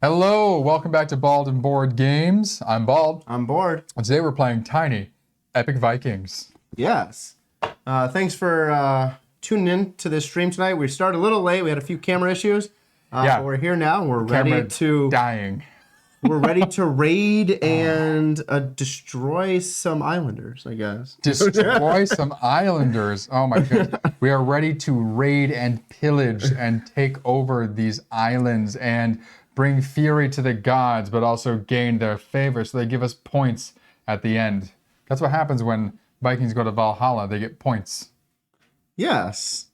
Hello, welcome back to Bald and Board Games. I'm Bald. I'm bored. And today we're playing Tiny Epic Vikings. Yes. Thanks for tuning in to this stream tonight. We started a little late. We had a few camera issues. But we're here now. We're ready to dying. We're ready to raid and destroy some islanders, I guess. Destroy some islanders. Oh my goodness. We are ready to raid and pillage and take over these islands and bring fury to the gods, but also gain their favor so they give us points at the end. That's what happens when Vikings go to Valhalla. They get points. Yes.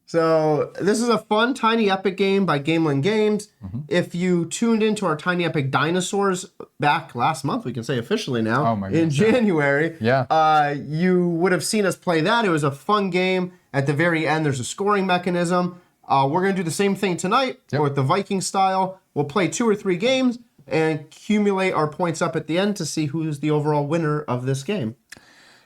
So this is a fun Tiny Epic game by Gamelyn Games. If you tuned into our Tiny Epic Dinosaurs back last month, we can say officially now, in January, you would have seen us play that. It was a fun game. At the very end, there's a scoring mechanism. We're going to do the same thing tonight, but with the Viking style. We'll play 2 or 3 games and accumulate our points up at the end to see who's the overall winner of this game.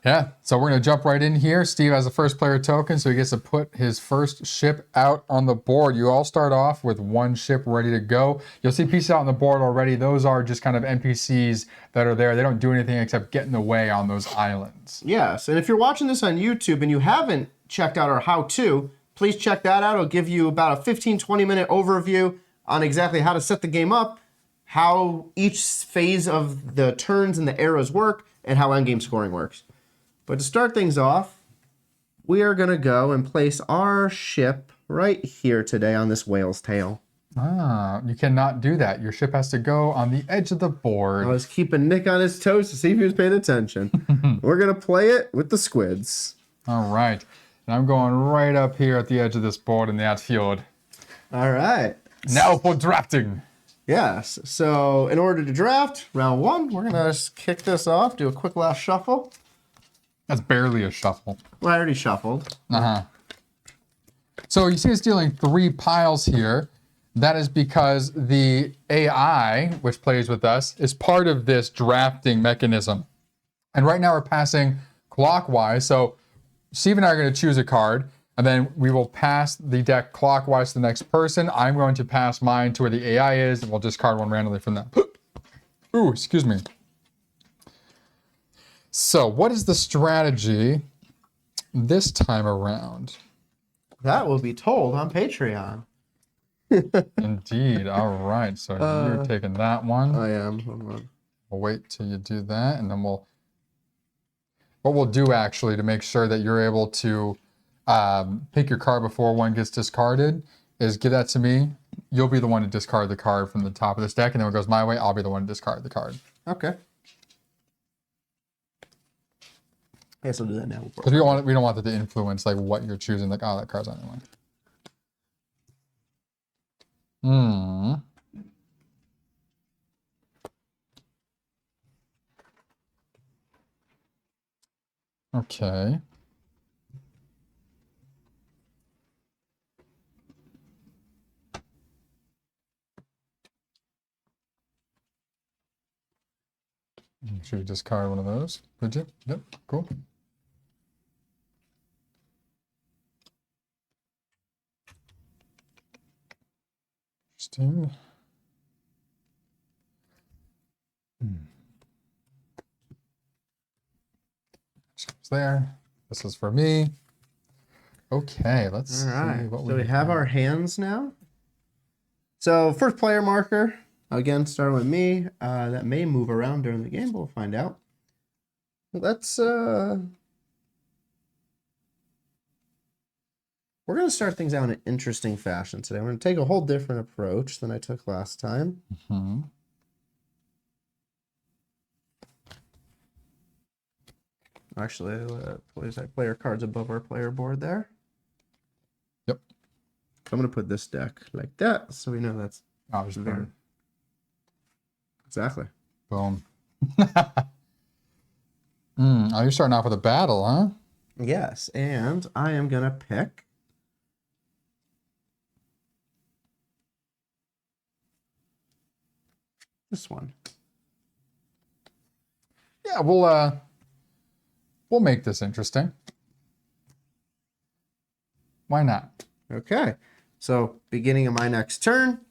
Yeah, so we're going to jump right in here. Steve has a first player token, so he gets to put his first ship out on the board. You all start off with 1 ship ready to go. You'll see pieces out on the board already. Those are just kind of NPCs that are there. They don't do anything except get in the way on those islands. Yes, and if you're watching this on YouTube and you haven't checked out our how-to, please check that out. It'll give you about a 15-20 minute overview on exactly how to set the game up, how each phase of the turns and the arrows work, and how endgame scoring works. But to start things off, we are going to go and place our ship right here today on this whale's tail. Ah, you cannot do that. Your ship has to go on the edge of the board. I was keeping Nick on his toes to see if he was paying attention. We're going to play it with the squids. All right. And I'm going right up here at the edge of this board in the outfield. All right. Now for drafting. Yes. So in order to draft, round 1, we're going to just kick this off, do a quick last shuffle. That's barely a shuffle. Well, I already shuffled. So you see us dealing 3 piles here. That is because the AI, which plays with us, is part of this drafting mechanism. And right now we're passing clockwise. So Steve and I are going to choose a card, and then we will pass the deck clockwise to the next person. I'm going to pass mine to where the AI is, and we'll discard one randomly from that. Ooh, excuse me. So what is the strategy this time around? That will be told on Patreon. Indeed. All right. So you're taking that one. I am. Hold on. We'll wait till you do that, and then what we'll do actually to make sure that you're able to pick your card before one gets discarded is give that to me. You'll be the one to discard the card from the top of this deck, and then when it goes my way, I'll be the one to discard the card. Okay. I guess I'll do that now. Because we don't want that to influence like what you're choosing. Like, oh, that card's on anyway. Okay. Should we discard one of those? Would you? Yep. Cool. Interesting. There. This is for me. Okay, let's see what we have. Our hands now. So first player marker, again, starting with me. That may move around during the game, but we'll find out. Let's we're going to start things out in an interesting fashion today. We're going to take a whole different approach than I took last time. Actually, place our player cards above our player board there. Yep. I'm going to put this deck like that, so we know that's very... Exactly. Boom. Oh, you're starting off with a battle, huh? Yes, and I am going to pick this one. Yeah, we'll make this interesting. Why not? Okay. So beginning of my next turn,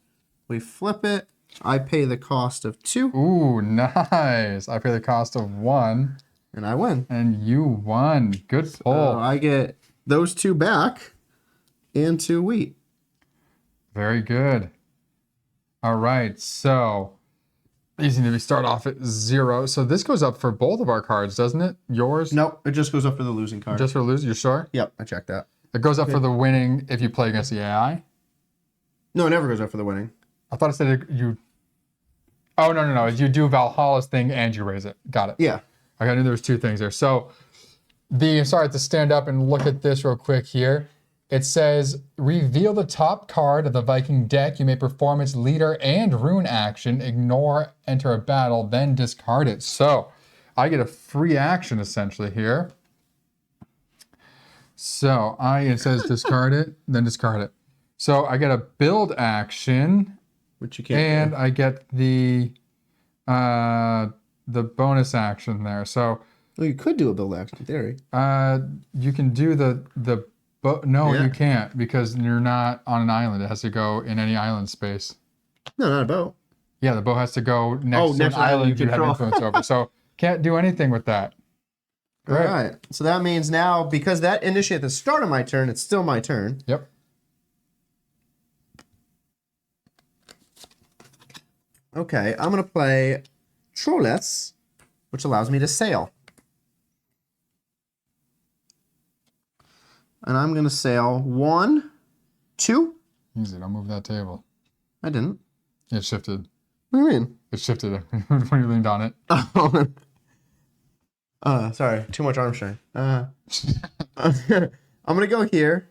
we flip it, I pay the cost of 2. Ooh, nice. I pay the cost of 1. And I win. And you won. Good pull. So I get those 2 back and 2 wheat. Very good. All right, so these need to start off at 0. So this goes up for both of our cards, doesn't it? Yours? Nope, it just goes up for the losing card. Just for losing, you're sure? Yep, I checked that. It goes up for the winning if you play against the AI? No, it never goes up for the winning. I thought it said you... Oh, no. You do Valhalla's thing and you raise it. Got it. Yeah. I knew there was 2 things there. So, sorry, to stand up and look at this real quick here. It says, reveal the top card of the Viking deck. You may perform its leader and rune action. Ignore, enter a battle, then discard it. So, I get a free action essentially here. So, it says discard it, then discard it. So, I get a build action. Which you can't And do. I get the bonus action there. So, Well, you could do a build action in theory. you can do no, Yeah. you can't because you're not on an island. It has to go in any island space. No, not a boat. Yeah, the boat has to go next to next an to an island island you you have control. influence over. So can't do anything with that. All right. So that means now, because that initiated the start of my turn, it's still my turn. Yep. Okay, I'm going to play Trolles, which allows me to sail. And I'm going to sail 1, 2. Easy, don't move that table. I didn't. It shifted. What do you mean? It shifted when you leaned on it. Sorry, too much arm strength. I'm going to go here.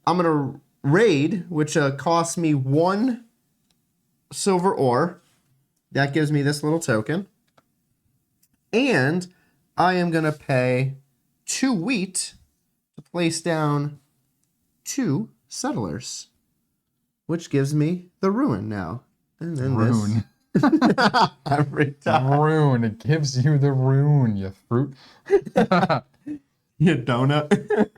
I'm going to raid, which costs me 1 silver ore. That gives me this little token. And I am going to pay 2 wheat to place down 2 settlers, which gives me the ruin now. And then Rune. this. Every time. Rune. It gives you the rune, you fruit. You donut.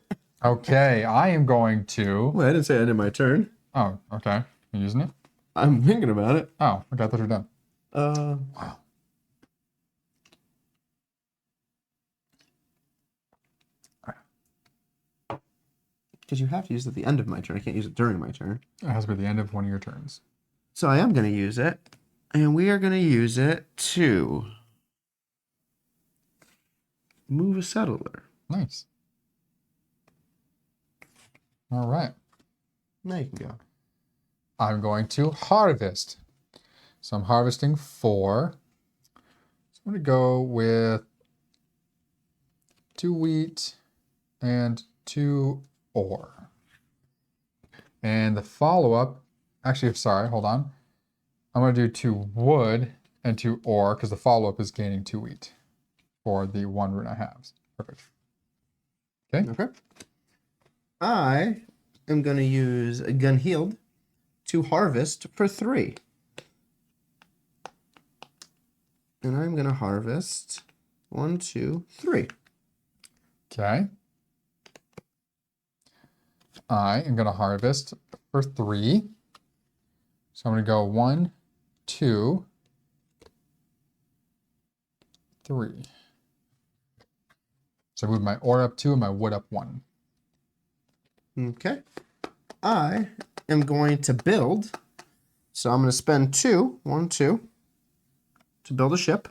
Okay, I am going to... Well, I didn't say I ended my turn. Oh, okay. You using it? I'm thinking about it. Oh, okay, I thought you were done. Wow. Because you have to use it at the end of my turn. I can't use it during my turn. It has to be the end of one of your turns. So I am going to use it. And we are going to use it to move a settler. Nice. All right. Now you can go. I'm going to harvest. So I'm harvesting 4. So I'm going to go with 2 wheat and 2 ore. And the follow-up, actually, sorry, hold on. I'm going to do 2 wood and 2 ore because the follow-up is gaining 2 wheat for the 1 rune I have. Perfect. Okay. Okay. I am going to use a Gunhild to harvest for 3. And I'm going to harvest 1, 2, 3. Okay. I am going to harvest for 3. So I'm going to go 1, 2, 3. So I move my ore up 2 and my wood up 1. Okay. I am going to build. So I'm going to spend 2, 1, 2, to build a ship.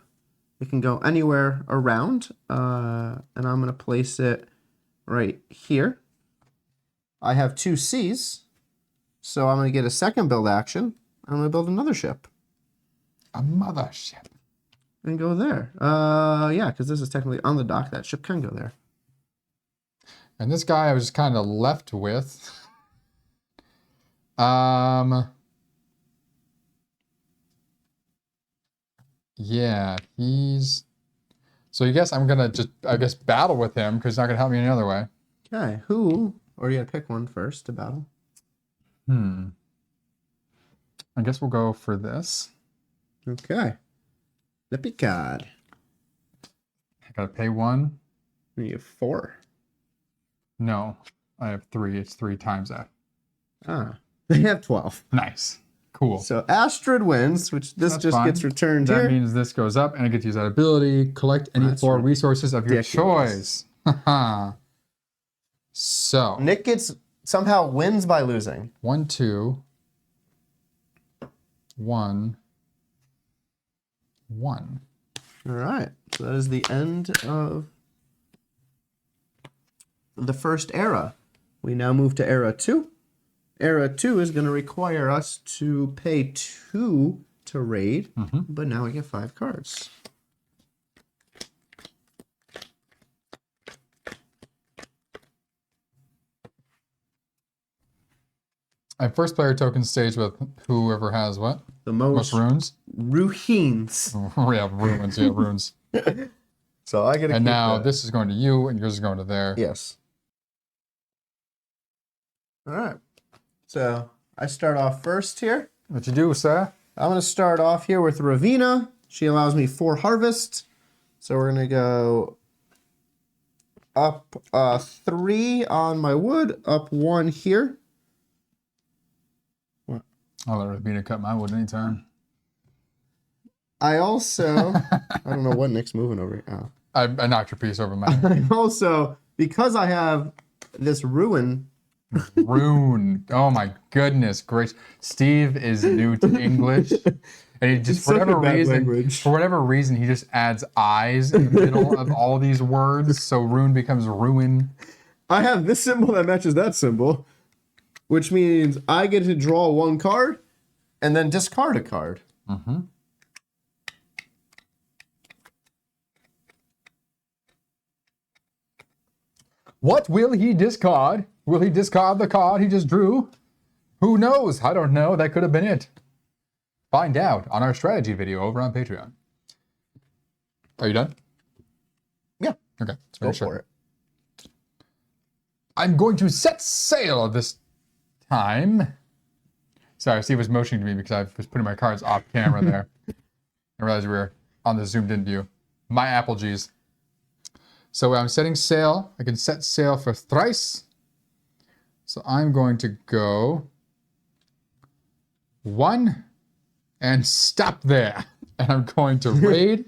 It can go anywhere around. And I'm going to place it right here. I have 2 Cs. So I'm going to get a second build action. I'm going to build another ship. A mothership. And go there. Yeah, because this is technically on the dock. That ship can go there. And this guy I was kind of left with. Yeah, he's... So I guess I'm going to just, battle with him because he's not going to help me any other way. Okay, who? Or you got to pick one first to battle. I guess we'll go for this. Okay. Flippy card. I got to pay 1. You have 4. No, I have 3. It's 3 times that. Ah, they have 12. Nice. Cool. So Astrid wins, which this just fine. gets returned That here. means this goes up and I get to use that ability. Collect any 4 resources of your choice. So. Nick somehow wins by losing. 1, 2, 1, 1. All right. So that is the end of the first era. We now move to era 2. Era 2 is going to require us to pay 2 to raid, but now we get 5 cards. And first player token stays with whoever has what? The most runes? Ruins. Yeah, runes. Yeah, runes. So I get to And keep now that. this is going to you and yours is going to there. Yes. All right. So I start off first here. What you do, sir? I'm going to start off here with Ravina. She allows me 4 harvest. So we're going to go up 3 on my wood, up 1 here. What? I'll let Ravina cut my wood anytime. I also, I don't know what Nick's moving over here. Oh. I knocked your piece over mine. I also, because I have this ruin. Rune. Oh my goodness gracious. Steve is new to English. And he just, for whatever reason, he just adds eyes in the middle of all these words. So rune becomes ruin. I have this symbol that matches that symbol, which means I get to draw 1 card and then discard a card. What will he discard? Will he discard the card he just drew? Who knows? I don't know. That could have been it. Find out on our strategy video over on Patreon. Are you done? Yeah. Okay. Go for it. I'm going to set sail this time. Sorry, Steve was motioning to me because I was putting my cards off camera there. I realized we were on the zoomed in view. My apple G's. So I'm setting sail. I can set sail for thrice. So I'm going to go 1 and stop there. And I'm going to raid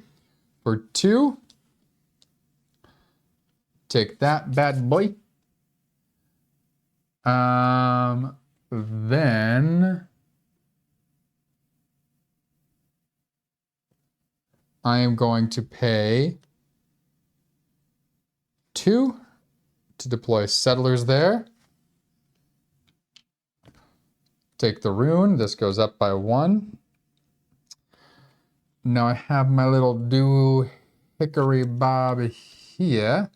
for 2. Take that bad boy. Then I am going to pay 2 to deploy settlers there. Take the rune. This goes up by 1. Now I have my little do hickory bob here.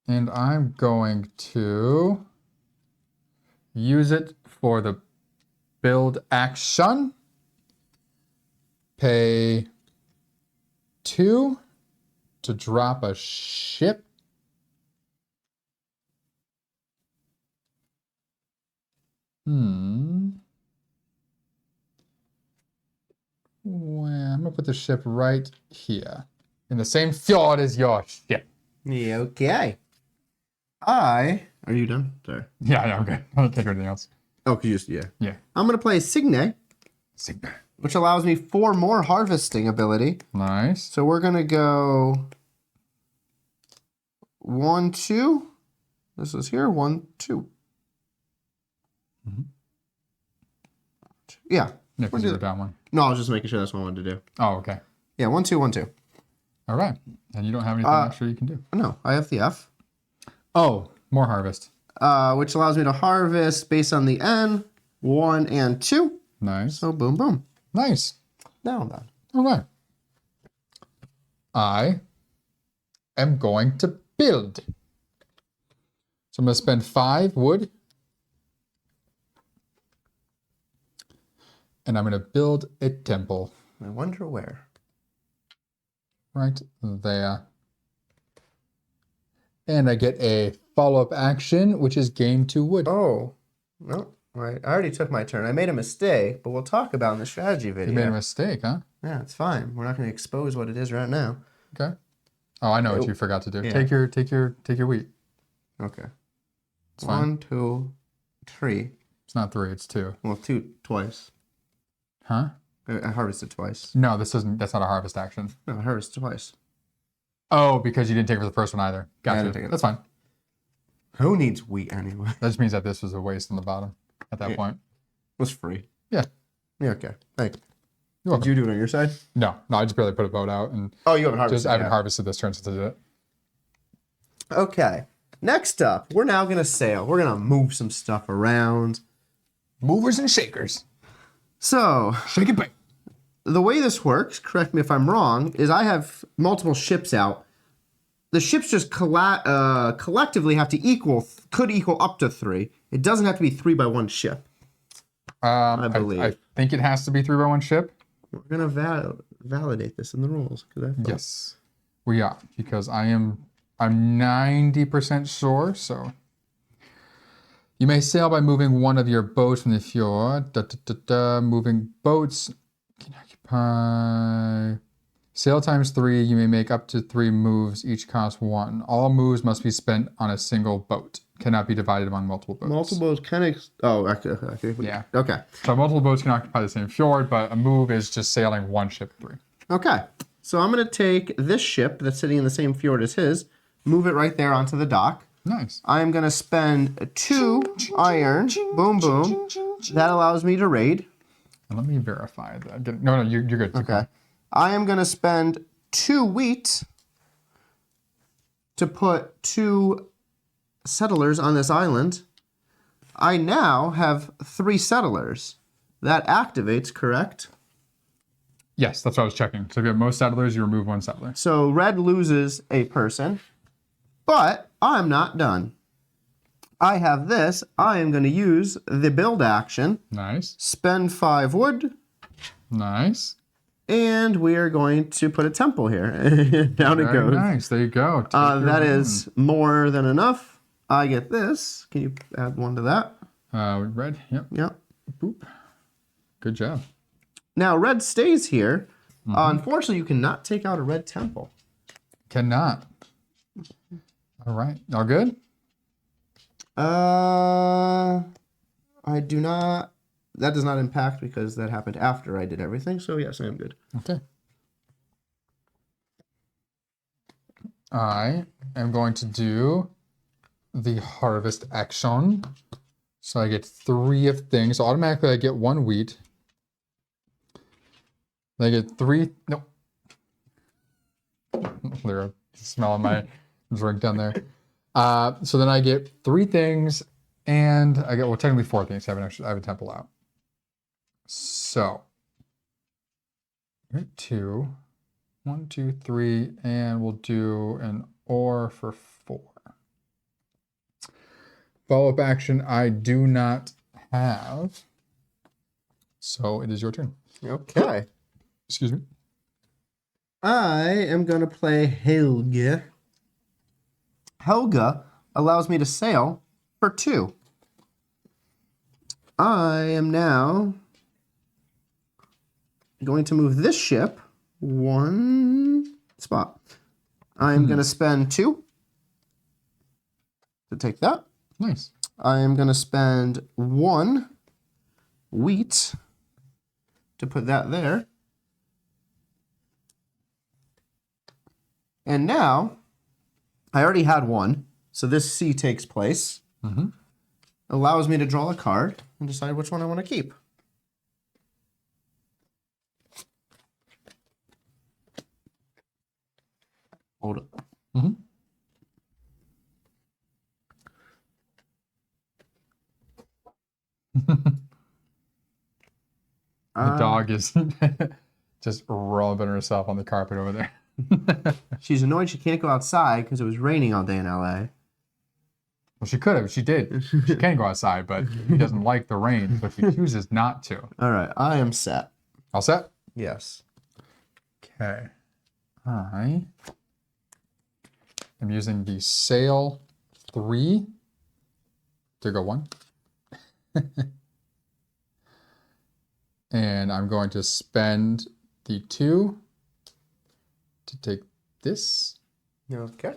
And I'm going to use it for the build action. Pay 2 to drop a ship. Well, I'm going to put the ship right here. In the same fjord as your ship. Yeah, okay. Are you done? Sorry. Yeah, I'm good. I don't take anything else. Oh, yeah. Yeah. I'm going to play Signe, which allows me 4 more harvesting ability. Nice. So we're going to go 1, 2. This is here. 1, 2. Yeah. Nick, this is down one. No, I was just making sure that's what I wanted to do. Oh, okay. Yeah, 1, 2, 1, 2. All right. And you don't have anything extra you can do? No, I have the F. Oh, more harvest. Which allows me to harvest based on the N, 1 and 2. Nice. So boom, boom. Nice. Now I'm done. All right. I am going to build. So I'm going to spend 5 wood. And I'm going to build a temple. I wonder where. Right there. And I get a follow-up action, which is gain 2 wood. Oh, no. Right. I already took my turn. I made a mistake, but we'll talk about it in the strategy video. You made a mistake, huh? Yeah, it's fine. We're not going to expose what it is right now. Okay. Oh, I know what you forgot to do. Yeah. Take your wheat. Okay. It's fine. 1, 2, 3. It's not 3, it's 2. Well, 2 twice. Huh? I harvested twice. No, that's not a harvest action. No, I harvested twice. Oh, because you didn't take it for the first one either. Yeah, I Gotcha. didn't take it. That's fine. Who needs wheat anyway? That just means that this was a waste on the bottom at that point. It was free. Yeah. Yeah, okay. Thanks. You're Did you do it on your side? No, I just barely put a boat out and Oh, you haven't harvested I haven't harvested this turn since I did it. Okay. Next up, we're now going to sail. We're going to move some stuff around. Movers and shakers. So, Shake it back. the way this works, correct me if I'm wrong, is I have multiple ships out. The ships just collectively have to could equal up to 3. It doesn't have to be 3 by 1 ship. I believe. I think it has to be 3 by 1 ship. We're going to validate this in the rules. Yes, we are, because I'm 90% sure, so. You may sail by moving one of your boats from the fjord. Moving boats can occupy. Sail times 3. You may make up to 3 moves. Each cost 1. All moves must be spent on a single boat. Cannot be divided among multiple boats. Multiple boats kind of. Oh, okay. Yeah. Okay. So multiple boats can occupy the same fjord, but a move is just sailing one ship 3. Okay. So I'm going to take this ship that's sitting in the same fjord as his, move it right there onto the dock. Nice. I'm going to spend 2 iron. Boom, boom. That allows me to raid. And let me verify that. No, you're good. Okay. I am going to spend 2 wheat to put 2 settlers on this island. I now have 3 settlers. That activates, correct? Yes, that's what I was checking. So if you have most settlers, you remove 1 settler. So red loses a person, but I'm not done. I have this. I am going to use the build action. Nice. Spend 5 wood. Nice. And we are going to put a temple here. Down it goes. Nice. There you go. That is more than enough. I get this. Can you add 1 to that? Red. Yep. Yep. Boop. Good job. Now, red stays here. Unfortunately, you cannot take out a red temple. Cannot. All right. All good? I do not. That does not impact because that happened after I did everything. So, yes, I am good. Okay. I am going to do the harvest action. So I get 3 of things. So automatically I get 1 wheat. Then I get 3. Nope. There's a smell of my drink down there. So then I get 3 things, and I get, well, technically 4 things. I have a temple out. So 2, 1, 2, 3, and we'll do an ore for 4. Follow-up action I do not have. So it is your turn. Okay. Excuse me. I am going to play Helga. Helga allows me to sail for 2. I am now going to move this ship 1 spot. I am going to spend 2 to take that. Nice. I am going to spend 1 wheat to put that there. And now, I already had 1, so this C takes place. Allows me to draw a card and decide which one I want to keep. Hold up. The dog is just rubbing herself on the carpet over there. She's annoyed she can't go outside because it was raining all day in LA. Well, she could have. She did. She can go outside, but she doesn't like the rain, so she chooses not to. All right, I am set. All set? Yes. Okay. I am using the sail 3 to go 1. And I'm going to spend the 2 to take this. Okay.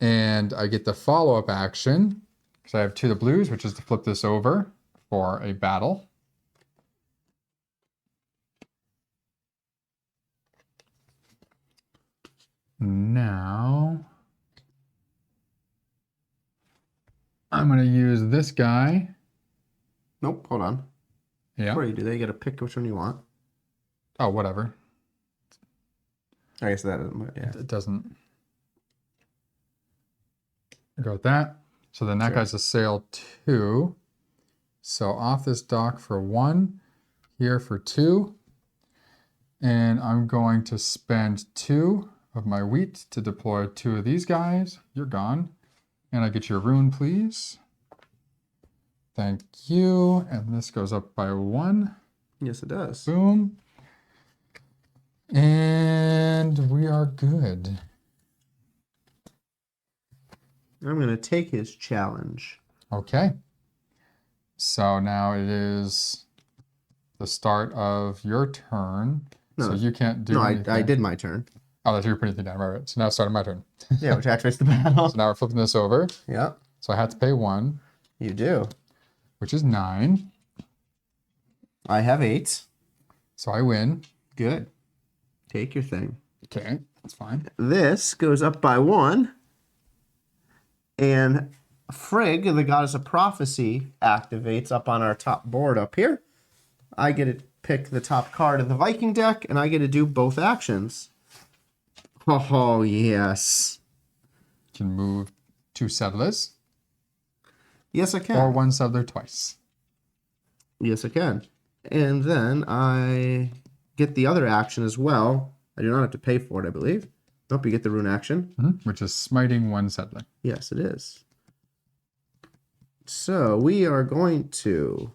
And I get the follow-up action because I have 2 of the blues, which is to flip this over for a battle. Now, I'm going to use this guy. Nope, hold on. Yeah. Before you do that, you got to pick which one you want. Oh, whatever. I guess that doesn't, yeah. It doesn't go with that. So then that guy's a sail 2. So off this dock for 1, here for 2. And I'm going to spend 2 of my wheat to deploy 2 of these guys. You're gone. And I get your rune, please. Thank you. And this goes up by 1. Yes, it does. Boom. And we are good. I'm going to take his challenge. Okay. So now it is the start of your turn. No, so you can't do anything. I did my turn. Oh, that's you're putting anything down. Right. So now it's starting my turn. Yeah, which activates the battle. So now we're flipping this over. Yeah. So I have to pay 1. You do. Which is 9. I have 8. So I win. Good. Take your thing. Okay, that's fine. This goes up by 1. And Frigg, the goddess of prophecy, activates up on our top board up here. I get to pick the top card of the Viking deck, and I get to do both actions. Oh, yes. You can move 2 settlers. Yes, I can. Or 1 settler twice. Yes, I can. And then I get the other action as well. I do not have to pay for it, I believe. Nope, you get the rune action. Which is smiting 1 settler. Yes, it is. So we are going to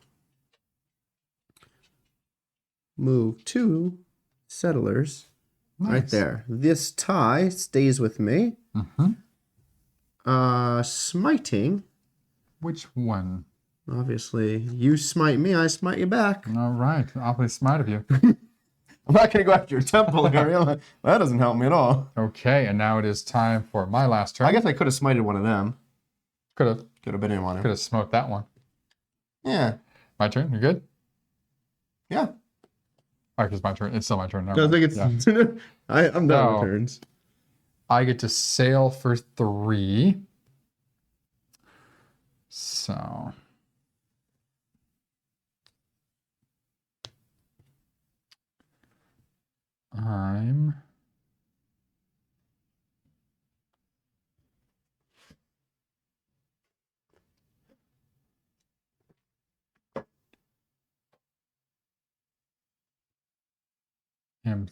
move 2 settlers right there. This tie stays with me. Smiting. Which one? Obviously, you smite me, I smite you back. All right, awfully smart of you. I'm not going to go after your temple area. That doesn't help me at all. Okay, and now it is time for my last turn. I guess I could have smited one of them. Could have. Could have been in one. Could have smoked that one. Yeah. My turn? You good? Yeah. All right, it's my turn. It's still my turn. I think it's... Yeah. I'm done with turns. I get to sail for 3. So... I'm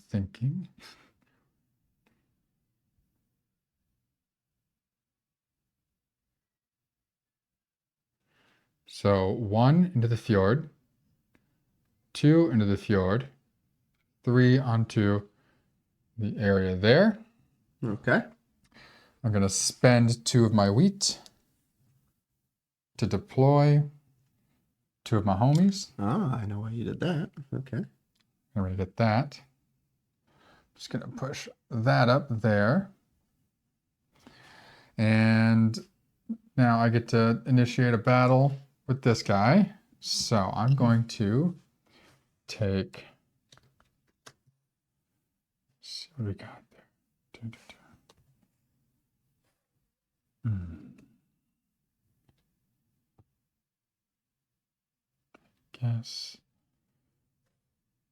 thinking. So 1 into the fjord, 2 into the fjord, 3 onto the area there. Okay. I'm going to spend 2 of my wheat to deploy 2 of my homies. Ah, I know why you did that. Okay. I'm going to get that. Just going to push that up there. And now I get to initiate a battle with this guy. So I'm going to take... Let's see what we got there. Guess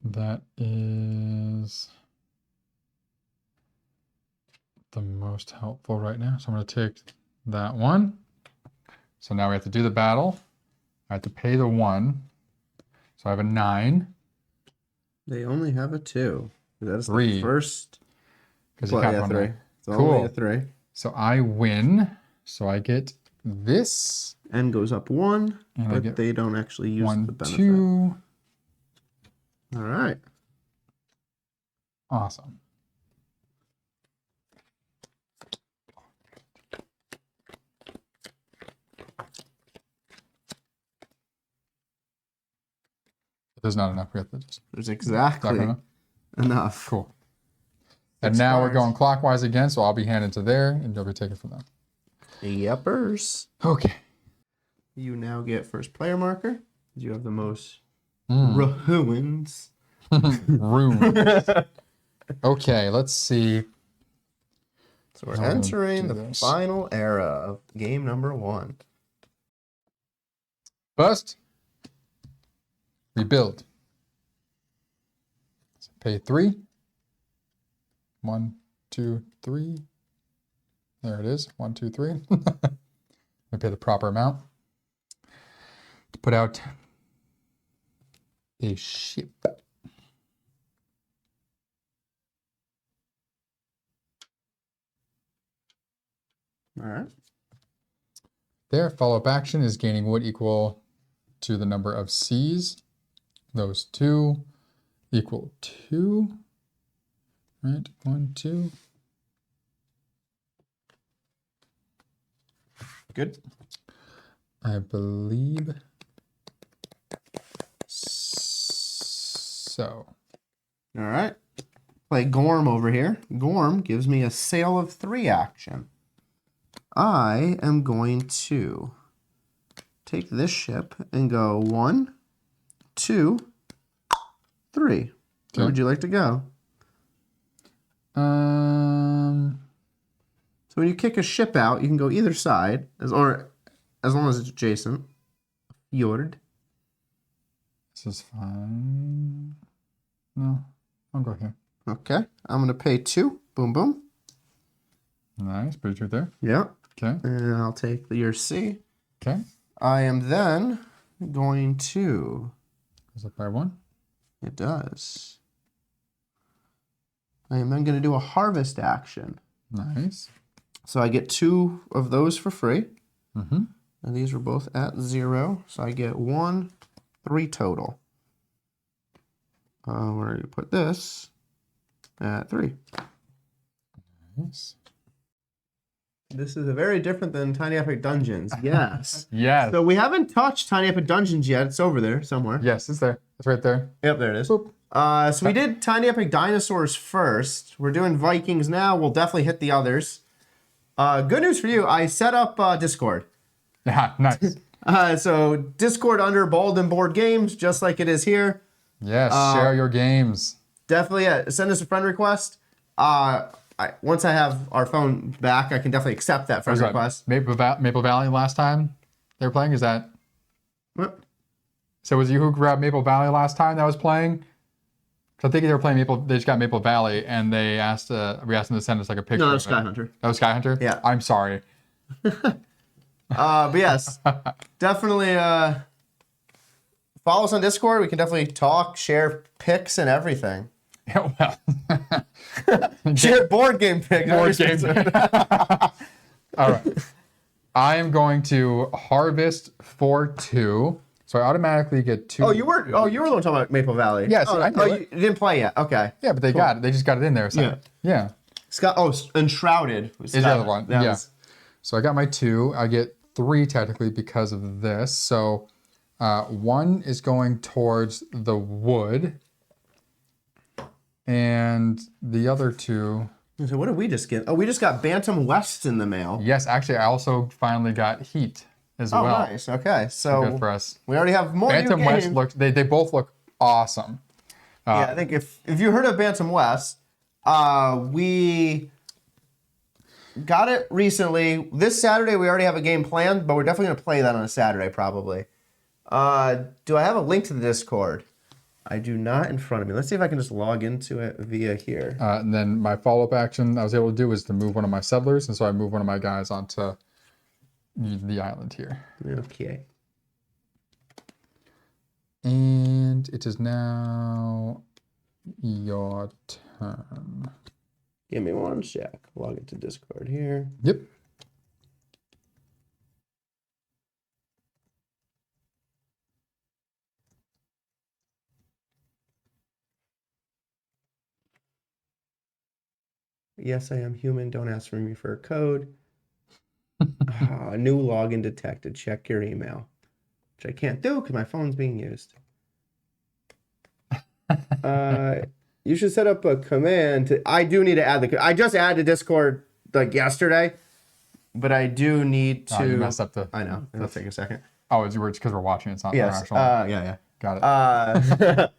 that is the most helpful right now. So I'm going to take that one. So now we have to do the battle. I have to pay the 1. So I have a 9. They only have a 2. That's 3. The first. Because you got 3. It's cool. Only a 3. So I win. So I get this. N goes up 1, and but they don't actually use 1, the benefit. 2. All right. Awesome. There's not enough. We have to just... There's exactly enough. Cool. And now we're going clockwise again, so I'll be handed to there, and you'll be taken from them. Yepers. Okay. You now get first player marker. You have the most ruins. Runes. Okay, let's see. So we're entering the final era of game number 1. First, rebuild. So pay 3. 1, 2, 3. There it is. 1, 2, 3. I pay the proper amount to put out a ship. All right. There, follow-up action is gaining wood equal to the number of C's. Those 2 equal 2. Right, 1, 2. Good. I believe so. All right. Play Gorm over here. Gorm gives me a Sale of 3 action. I am going to take this ship and go 1, 2, 3. Where would you like to go? So when you kick a ship out, you can go either side, as long as it's adjacent. Fjord. This is fine. No, I'll go here. Okay, I'm gonna pay 2. Boom, boom. Nice, bridge right there. Yeah. Okay. And I'll take your C. Okay. I am then going to. Goes up by 1. It does. I am then going to do a harvest action. Nice. So I get 2 of those for free. Mm-hmm. And these are both at 0. So I get 1, 3 total. Where do you put this? At 3. Nice. This is a very different than Tiny Epic Dungeons. Yes. Yes. So we haven't touched Tiny Epic Dungeons yet. It's over there somewhere. Yes, it's there. It's right there. Yep, there it is. Boop. So we did Tiny Epic Dinosaurs first. We're doing Vikings now. We'll definitely hit the others. Good news for you. I set up Discord. Yeah, nice. So Discord under Bald and Board Games, just like it is here. Yes, share your games. Definitely send us a friend request. Once I have our phone back, I can definitely accept that friend request. Maple Valley last time they were playing? Is that? What? So was you who grabbed Maple Valley last time that was playing? Because I think they were playing Maple. They just got Maple Valley, and they asked. We asked them to send us like a picture. No, that was Sky Hunter. That was Sky Hunter. Yeah. I'm sorry. But yes, definitely follow us on Discord. We can definitely talk, share pics, and everything. Yeah, well. Share board game pics. Board game. All right. I am going to harvest for 2. So I automatically get 2. Oh, you were the one talking about Maple Valley. Yes, I know you didn't play yet. Okay. Yeah, but they got it. They just got it in there. So. Yeah. Enshrouded. Is the other one. Yeah. So I got my 2. I get 3 technically because of this. So 1 is going towards the wood. And the other 2. So what did we just get? Oh, we just got Bantam West in the mail. Yes, actually, I also finally got Heat as well. Oh, nice. Okay, so good for us. We already have more Bantam new West games. looked. They both look awesome. Yeah, I think if you heard of Bantam West, we got it recently. This Saturday we already have a game planned, but we're definitely gonna play that on a Saturday probably. Do I have a link to the Discord? I do not in front of me. Let's see if I can just log into it via here. And then my follow-up action I was able to do is to move one of my settlers, and so I moved one of my guys onto the island here. Okay. And it is now your turn. Give me one sec. Log into Discord here. Yep. Yes, I am human. Don't ask for me for a code. New login detected. Check your email. Which I can't do because my phone's being used. You should set up a command. I do need to add I just added Discord like yesterday. But I do need to... you messed up the... I know. It'll take a second. Oh, it's because we're watching. It's not Yes. actual. Yeah. Got it.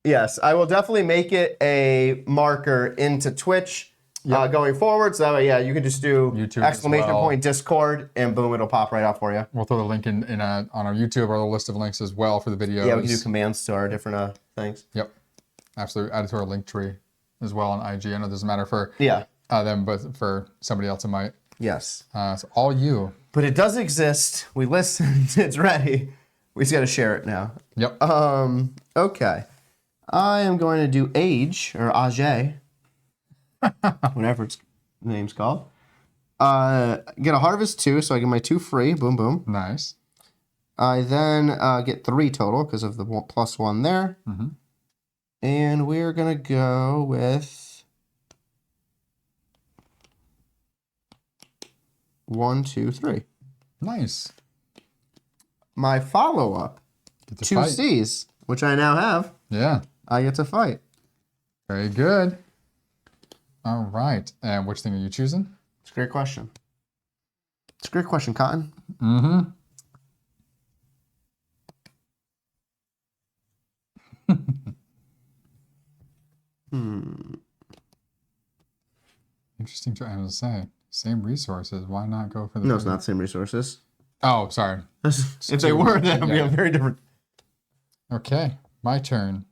Yes, I will definitely make it a marker into Twitch going forward. So that way, yeah, you can just do YouTube exclamation as well. point Discord, and boom, it'll pop right up for you. We'll throw the link in on our YouTube or the list of links as well for the videos. Yeah, we can do commands to our different things. Yep, absolutely. Add it to our link tree as well on IG. I know it doesn't matter for them, but for somebody else it might. Yes. So all you. But it does exist. We listened. It's ready. We just got to share it now. Yep. Okay. I am going to do age, or age, whatever its name's called. Get a harvest 2, so I get my 2 free. Boom, boom. Nice. I then get 3 total because of the +1 there. Mm-hmm. And we're going to go with 1, 2, 3. Nice. My follow-up, 2 C's, which I now have. Yeah. I get to fight. Very good. All right. And which thing are you choosing? It's a great question. It's a great question, Cotton. Mm-hmm. Interesting choice. I was say same resources. Why not go for the? No, it's not the same resources. Oh, sorry. If they were, then it would be a very different. Okay, my turn.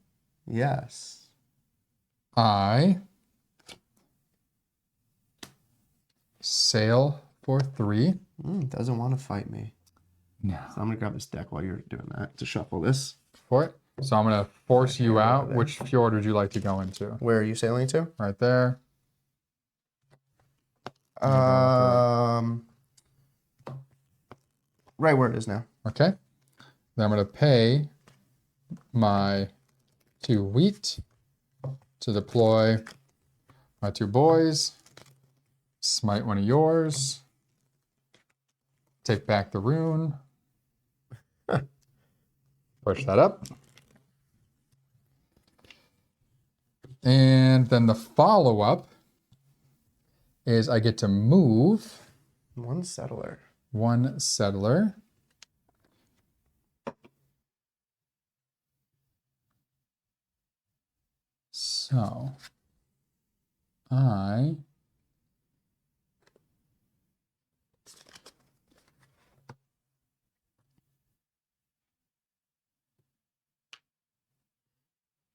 Yes. I sail for 3. Doesn't want to fight me. No. So I'm gonna grab this deck while you're doing that to shuffle this. For it. So I'm gonna force you out. Which fjord would you like to go into? Where are you sailing to? Right there. Right where it is now. Okay. Then I'm gonna pay my 2 wheat to deploy my 2 boys. Smite one of yours. Take back the rune. Push that up. And then the follow-up is I get to move 1 settler. 1 settler. So I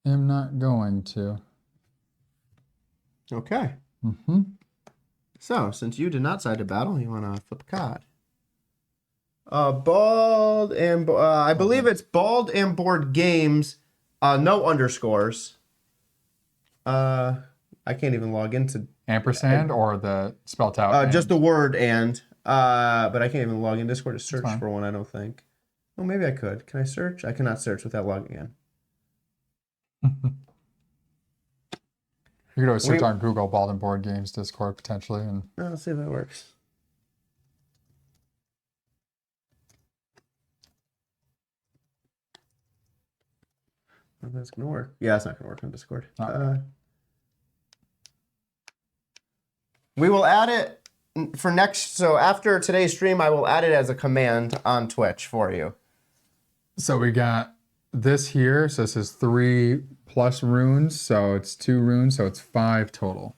am not going to. Okay. Mm-hmm. So, since you did not side to battle, you want to flip a card. Bald and I believe it's Bald and Board Games. No underscores. I can't even log into Ampersand or the spelt out. just the word and. But I can't even log in Discord to search for one. I don't think. Oh, maybe I could. Can I search? I cannot search without logging in. You could always search on Google Bald and Board Games Discord potentially, and let's see if that works. Well, that's gonna work. Yeah, it's not gonna work on Discord. We will add it for next. So after today's stream, I will add it as a command on Twitch for you. So we got this here. So this is 3 plus runes. So it's 2 runes. So it's 5 total,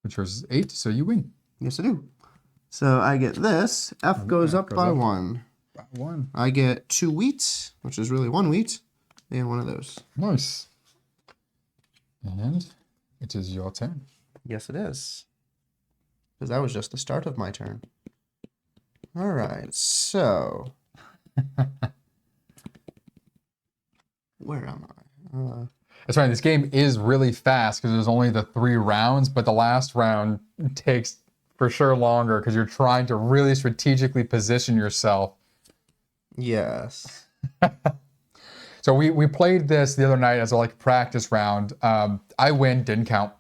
which is 8. So you win. Yes, I do. So I get this. F goes up by 1. By 1. I get 2 wheat, which is really 1 wheat, and 1 of those. Nice. And it is your turn. Yes, it is. Because that was just the start of my turn. All right, so where am I? That's right. This game is really fast because there's only the 3 rounds, but the last round takes for sure longer because you're trying to really strategically position yourself. Yes. So we played this the other night as a practice round. I win, didn't count.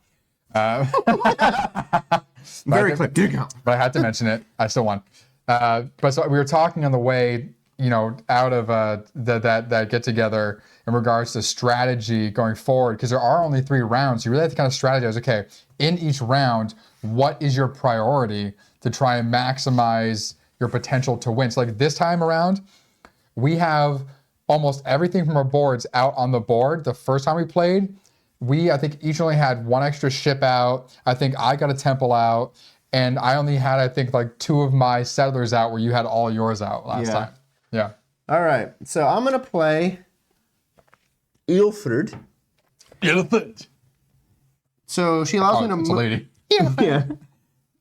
Very quick, didn't count. But I had to mention it. I still won. But so we were talking on the way, out of that get together in regards to strategy going forward, because there are only 3 rounds. You really have to kind of strategize. Okay, in each round, what is your priority to try and maximize your potential to win. So like this time around, we have almost everything from our boards out on the board. The first time we played, I think each only had one extra ship out. I think I got a temple out, and I only had, I think, like 2 of my settlers out where you had all yours out last time. Yeah. All right. So I'm going to play Ilford. Ilford. So she allows me to move. It's a lady.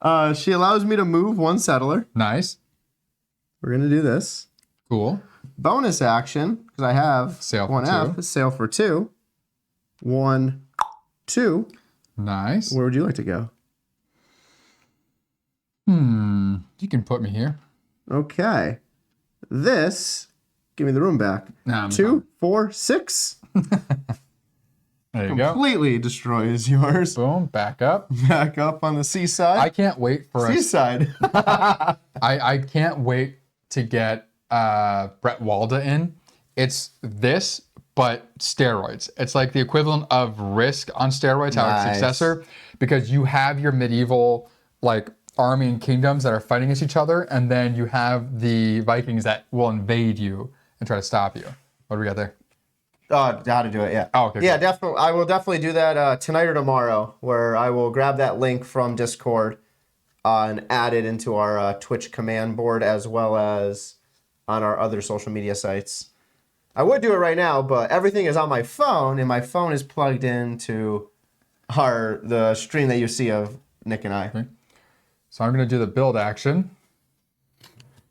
Yeah. She allows me to move 1 settler. Nice. We're going to do this. Cool. Bonus action, because I have Sail for 1 2. F, sail for 2. 1, 2. Nice. Where would you like to go? You can put me here. Okay. This, give me the room back. Nah, I'm 2, 4, 6. There you go. Completely destroys yours. Boom. Back up. Back up on the seaside. I can't wait for Seaside. I can't wait to get Brett Walda in. It's this, but steroids. It's like the equivalent of Risk on steroids, our successor, because you have your medieval like army and kingdoms that are fighting against each other, and then you have the Vikings that will invade you and try to stop you. What do we got there? How to do it, yeah. Oh, okay. Yeah, definitely. I will definitely do that tonight or tomorrow, where I will grab that link from Discord and add it into our Twitch command board as well as on our other social media sites. I would do it right now, but everything is on my phone, and my phone is plugged into the stream that you see of Nick and I. Okay. So I'm going to do the build action.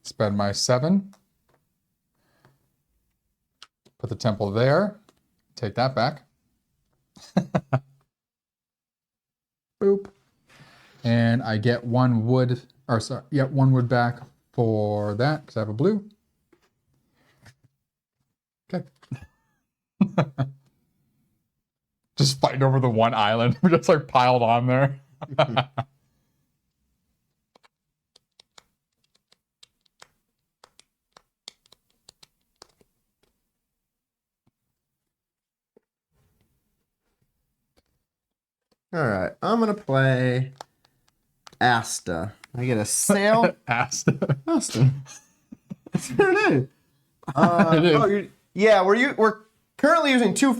Spend my 7. Put the temple there. Take that back. Boop. And I get 1 wood, or sorry, yeah, 1 wood back for that, because I have a blue. Okay. Just fighting over the one island. We're just like piled on there. All right, I'm going to play Asta. I get a sail. Asta. Asta. That's her name. It is. We're currently using 2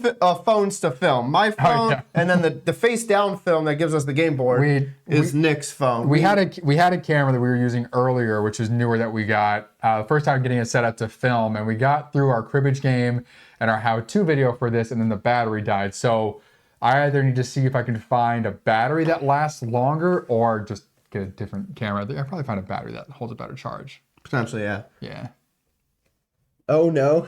phones to film. My phone and then the face down film that gives us the game board is Nick's phone. We had a camera that we were using earlier, which is newer that we got. The first time getting it set up to film, and we got through our cribbage game and our how-to video for this, and then the battery died. So I either need to see if I can find a battery that lasts longer or just get a different camera. I'll probably find a battery that holds a better charge. Potentially, yeah. Yeah. Oh no.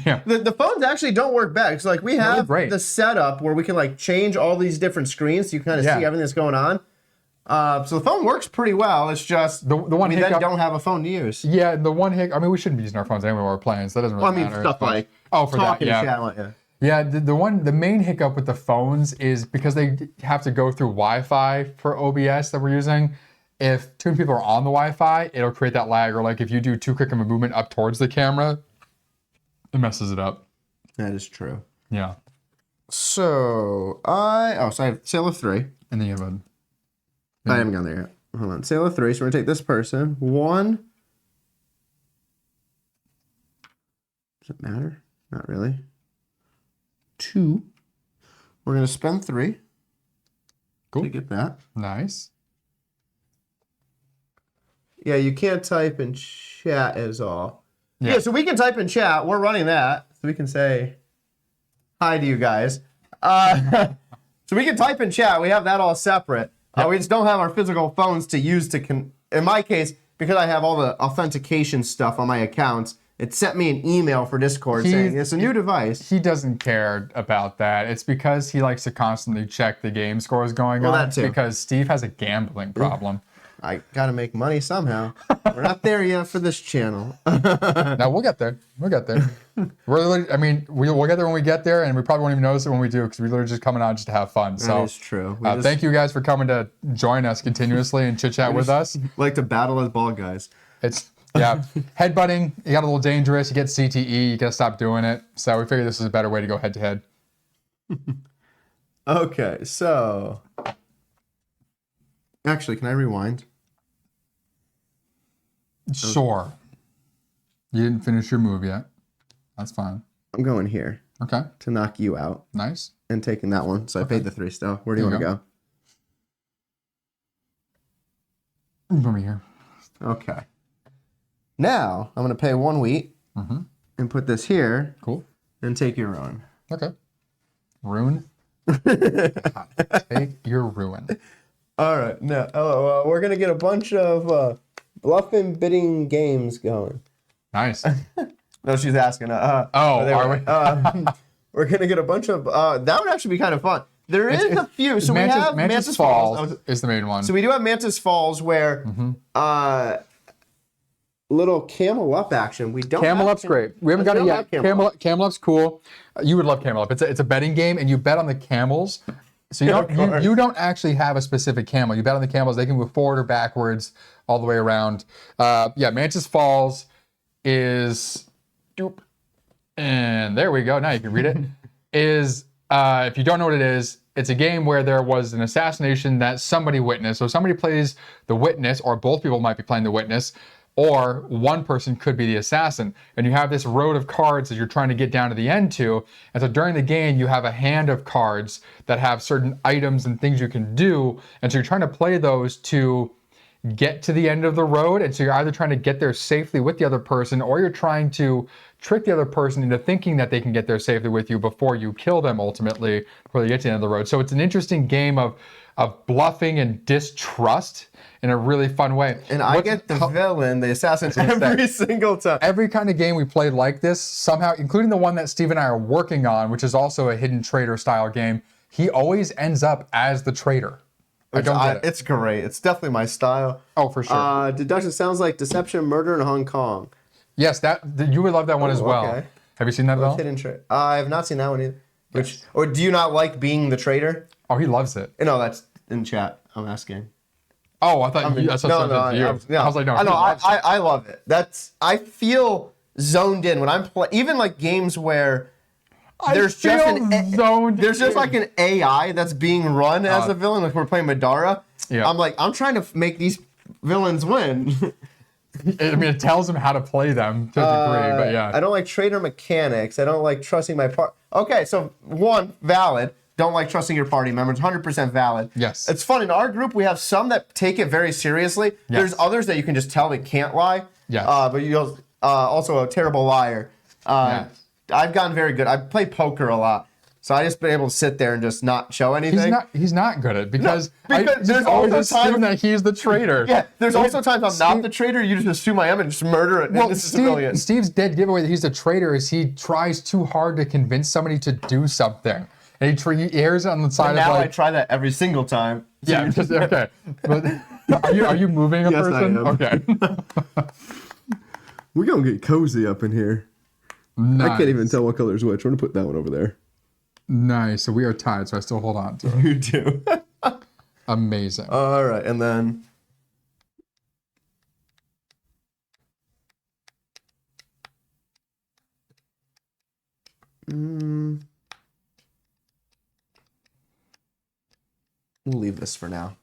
Yeah. The phones actually don't work bad. It's like we have the setup where we can like change all these different screens so you kind of see everything that's going on. So the phone works pretty well. It's just the one hiccup, then don't have a phone to use. Yeah, the one hiccup. I mean, we shouldn't be using our phones anyway while we're playing, so that doesn't really matter. Stuff like for talking, that, chat, Yeah, the main hiccup with the phones is because they have to go through Wi-Fi for OBS that we're using. If 2 people are on the Wi-Fi, it'll create that lag. Or like if you do too quick of a movement up towards the camera, it messes it up. That is true. Yeah. So I have Sail of 3. And then you have I haven't gone there yet. Hold on. Sail of 3. So we're gonna take this person. 1. Does it matter? Not really. 2. We're gonna spend 3. Cool. To get that. Nice. Yeah, you can't type in chat is all. Yeah, so we can type in chat. We're running that. So we can say hi to you guys. So we can type in chat. We have that all separate. We just don't have our physical phones to use in my case, because I have all the authentication stuff on my accounts, it sent me an email for Discord saying it's a new device. He doesn't care about that. It's because he likes to constantly check the game scores going on. That too. Because Steve has a gambling problem. I gotta make money somehow. We're not there yet for this channel. No, we'll get there. We'll get there. We'll get there when we get there, and we probably won't even notice it when we do, because we're literally just coming on just to have fun. So that is true. Thank you guys for coming to join us continuously and chit chat with us. Like to battle as ball guys. It's headbutting. You got a little dangerous. You get CTE. You gotta stop doing it. So we figured this is a better way to go head to head. Okay, so actually, can I rewind? Sure. You didn't finish your move yet. That's fine. I'm going here. Okay. To knock you out. Nice. And taking that one. So I paid the 3 still. Where do you want to go? Over here. Okay. Now, I'm going to pay 1 wheat and put this here. Cool. And take your ruin. Okay. Ruin? Take your ruin. All right. Now, we're going to get a bunch of bluffing bidding games going. Nice. No, she's asking. Are we? We're going to get a bunch of... that would actually be kind of fun. There is a few. So we have Mantis Falls. Is the main one. So we do have Mantis Falls where little camel up action. We don't. Camel Up's great. We haven't got it yet. Camel Up's cool. You would love Camel Up. It's a betting game, and you bet on the camels. So you don't actually have a specific camel. You bet on the camels. They can move forward or backwards, all the way around. Mantis Falls is, and there we go. Now you can read it. If you don't know what it is, it's a game where there was an assassination that somebody witnessed. So somebody plays the witness, or both people might be playing the witness, or one person could be the assassin. And you have this road of cards that you're trying to get down to the end to. And so during the game, you have a hand of cards that have certain items and things you can do. And so you're trying to play those to get to the end of the road. And so you're either trying to get there safely with the other person, or you're trying to trick the other person into thinking that they can get there safely with you before you kill them ultimately, before they get to the end of the road. So it's an interesting game of bluffing and distrust in a really fun way. And I get the villain, the assassin, every single time. Every kind of game we played like this, somehow, including the one that Steve and I are working on, which is also a hidden traitor style game, he always ends up as the traitor. I don't get it. It's great. It's definitely my style. Oh, for sure. Deduction sounds like Deception, Murder in Hong Kong. Yes, you would love that one as well. Okay. Have you seen that at all? Hidden traitor. I have not seen that one either. Or do you not like being the traitor? Oh, he loves it. No, that's in chat. I'm asking. Oh, I thought that's what you. I was like, no. I love it. I feel zoned in when I'm playing. Even like games where there's just like an AI that's being run as a villain. Like we're playing Madara. Yeah. I'm trying to make these villains win. I mean, it tells them how to play them to a degree, but yeah. I don't like traitor mechanics. I don't like trusting my part. Okay, so one, valid. Don't like trusting your party members. 100% valid. Yes. It's fun. In our group, we have some that take it very seriously. Yes. There's others that you can just tell they can't lie. Yes. But you're also a terrible liar. Yes. I've gotten very good. I play poker a lot. So I just been able to sit there and just not show anything. He's not good at it because there's always assume that he's the traitor. Yeah, there's also times I'm not the traitor. You just assume I am and just murder it. Well, Steve's dead giveaway that he's the traitor is he tries too hard to convince somebody to do something. And he airs it on the side of now I try that every single time. So yeah, okay. But are you moving a person? I am. Okay. We're gonna get cozy up in here. Nice. I can't even tell what color is which. We're gonna put that one over there. Nice. So we are tied, so I still hold on to it. You do. Amazing. All right, and then we'll leave this for now.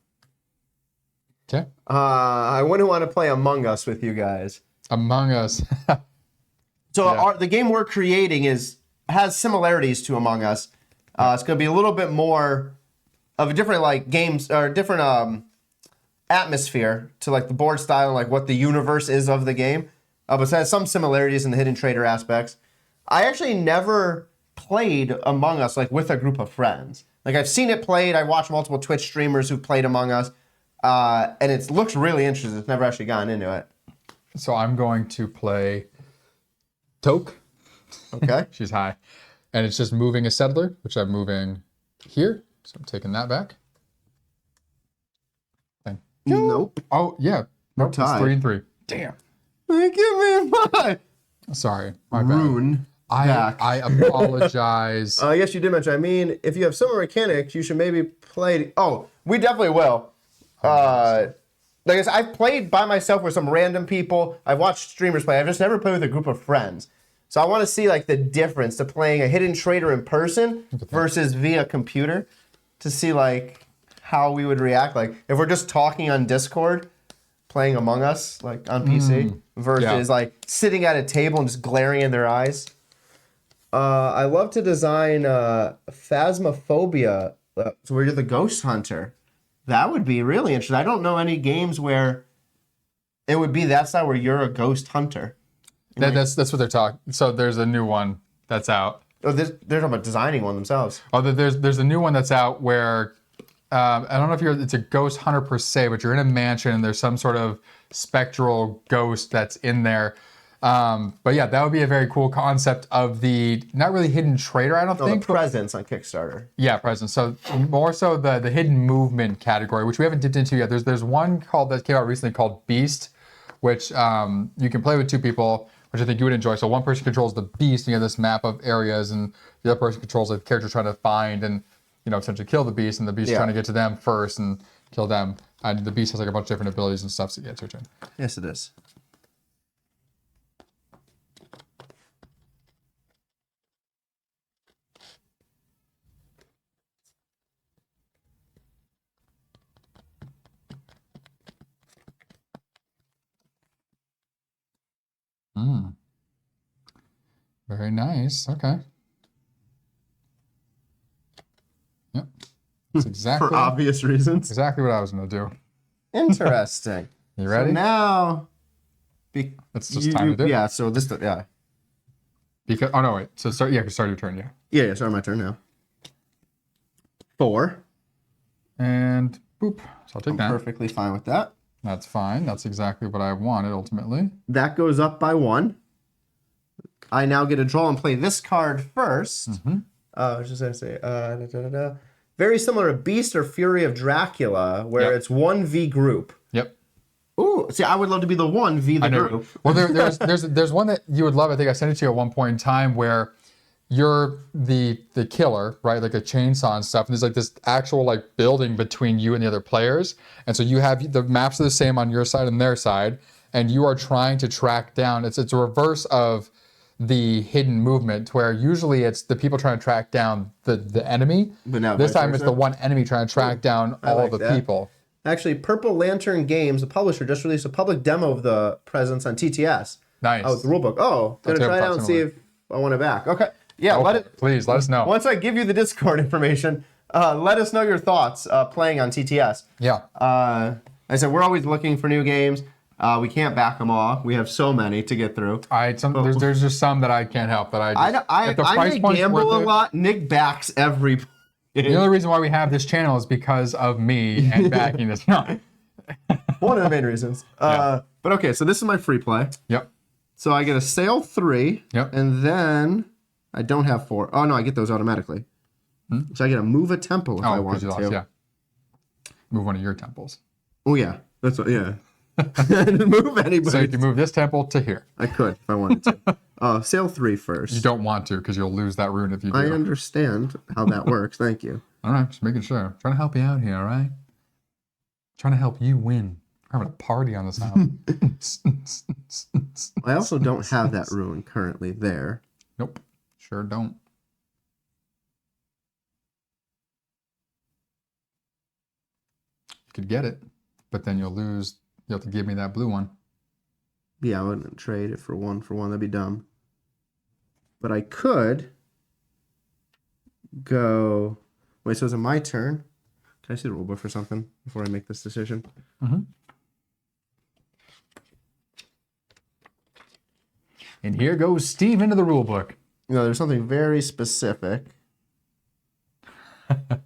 Okay. I wouldn't want to play Among Us with you guys. Among Us. So the game we're creating has similarities to Among Us. It's going to be a little bit more of a different games or different atmosphere to the board style and what the universe is of the game. But it has some similarities in the hidden traitor aspects. I actually never played Among Us with a group of friends. I've seen it played. I watched multiple Twitch streamers who played Among Us, and it looks really interesting. It's never actually gotten into it. So I'm going to play Toke. Okay. She's high. And it's just moving a settler, which I'm moving here. So I'm taking that back. Thank you. Nope. Oh, yeah. Nope, it's 3-3. Damn. Give me mine. Sorry. My bad. Rune. I apologize. Yes, you did mention. If you have similar mechanics, you should maybe play. Oh, we definitely will. I said, I've played by myself with some random people. I've watched streamers play. I've just never played with a group of friends. So I want to see the difference to playing a hidden traitor in person versus via computer to see how we would react. If we're just talking on Discord, playing Among Us, like on PC, versus like sitting at a table and just glaring in their eyes. I love to design Phasmophobia, so where you're the ghost hunter. That would be really interesting. I don't know any games where it would be that side where you're a ghost hunter. That's what they're talking. So there's a new one that's out. Oh, they're talking about designing one themselves. Oh, there's a new one that's out where I don't know if it's a ghost hunter per se, but you're in a mansion and there's some sort of spectral ghost that's in there. But yeah, that would be a very cool concept of the not really hidden traitor, I don't think. The presence on Kickstarter. Yeah, presence. So more so the hidden movement category, which we haven't dipped into yet. There's one that came out recently called Beast, which you can play with 2 people, which I think you would enjoy. So one person controls the beast, and you have this map of areas, and the other person controls the character trying to find and essentially kill the beast, and the beast trying to get to them first and kill them. And the beast has like a bunch of different abilities and stuff. So yeah, it's your turn. Yes, it is. Very nice. Okay. Yep. That's exactly For obvious reasons. Exactly what I was going to do. Interesting. You ready? So now, it's just time to do. Yeah. So this. Yeah. Because wait. So start your turn. Yeah. Yeah. Start my turn now. 4. And boop. So I'll take that. Perfectly fine with that. That's fine. That's exactly what I wanted ultimately. That goes up by 1. I now get to draw and play this card first. I was just going to say, very similar to Beast or Fury of Dracula, where it's 1v group. Yep. Ooh, see, I would love to be the 1v the group. Well, there's one that you would love. I think I sent it to you at one point in time where you're the killer, right? Like a chainsaw and stuff. And there's like this actual like building between you and the other players. And so you have the maps are the same on your side and their side, and you are trying to track down. It's a reverse of the hidden movement, where usually it's the people trying to track down the enemy. But now this time it's the one enemy trying to track down all the people. Actually, Purple Lantern Games, the publisher, just released a public demo of the presence on TTS. Nice. Oh, the rulebook. Oh, gonna try it out and see if I want it back. Okay. Yeah, please let us know. Once I give you the Discord information, let us know your thoughts playing on TTS. Yeah. I said we're always looking for new games. We can't back them all. We have so many to get through. There's just some that I can't help. I gamble a lot. Nick backs every. The only reason why we have this channel is because of me and backing this. No. One of the main reasons. But okay, so this is my free play. Yep. So I get a sail 3. Yep. And then I don't have 4. Oh no, I get those automatically. So I get to move a temple if I want to. Yeah. Move one of your temples. Oh yeah, that's what. Yeah. Move anybody. So you can move this temple to here. I could if I wanted to. Sail 3 first. You don't want to because you'll lose that rune if you do. I understand how that works. Thank you. All right, just making sure. Trying to help you out here, all right? Trying to help you win. We're having a party on this island. I also don't have that rune currently there. Nope, sure don't. You could get it, but then you'll lose. You'll have to give me that blue one. Yeah, I wouldn't trade it for one. That'd be dumb. But I could go. Wait, so is it my turn? Can I see the rulebook for something before I make this decision? And here goes Steve into the rulebook. No, there's something very specific. I'm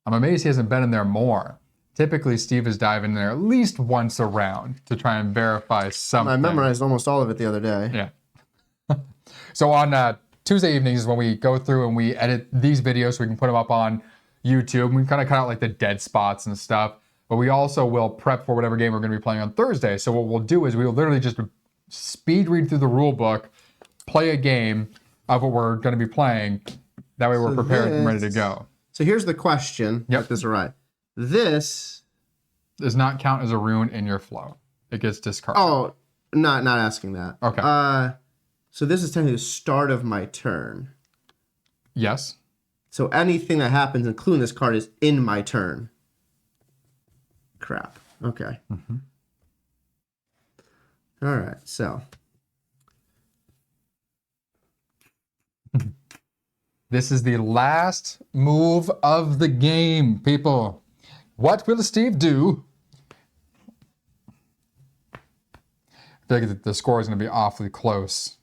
amazed he hasn't been in there more. Typically, Steve is diving in there at least once a round to try and verify something. I memorized almost all of it the other day. Yeah. So on Tuesday evenings is when we go through and we edit these videos so we can put them up on YouTube. We kind of cut out like the dead spots and stuff. But we also will prep for whatever game we're going to be playing on Thursday. So what we'll do is we will literally just speed read through the rule book, play a game of what we're going to be playing. That way we're prepared and ready to go. So here's the question. Yep. Get this right. This does not count as a rune in your flow. It gets discarded. Oh, not asking that. Okay. So this is technically the start of my turn. Yes. So anything that happens, including this card, is in my turn. Crap. Okay. All right, so. This is the last move of the game, people. What will Steve do? I feel like the score is going to be awfully close.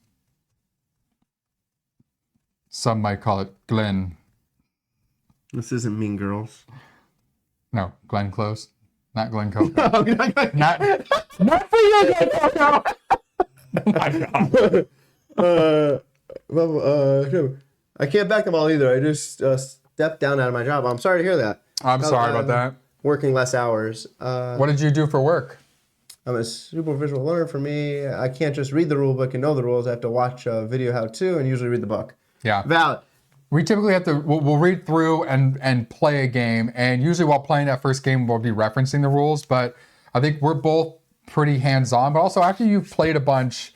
Some might call it Glenn. This isn't Mean Girls. No, Glenn Close. Not Glenn Coco. not for you, Glenn Coco! Oh my God. I can't back them all either. I just stepped down out of my job. I'm sorry to hear that. I'm sorry about that. Working less hours. What did you do for work? I'm a super visual learner. For me, I can't just read the rule book and know the rules. I have to watch a video how-to and usually read the book. Yeah. Valid. We typically have to, we'll read through and play a game. And usually while playing that first game, we'll be referencing the rules. But I think we're both pretty hands-on. But also after you've played a bunch,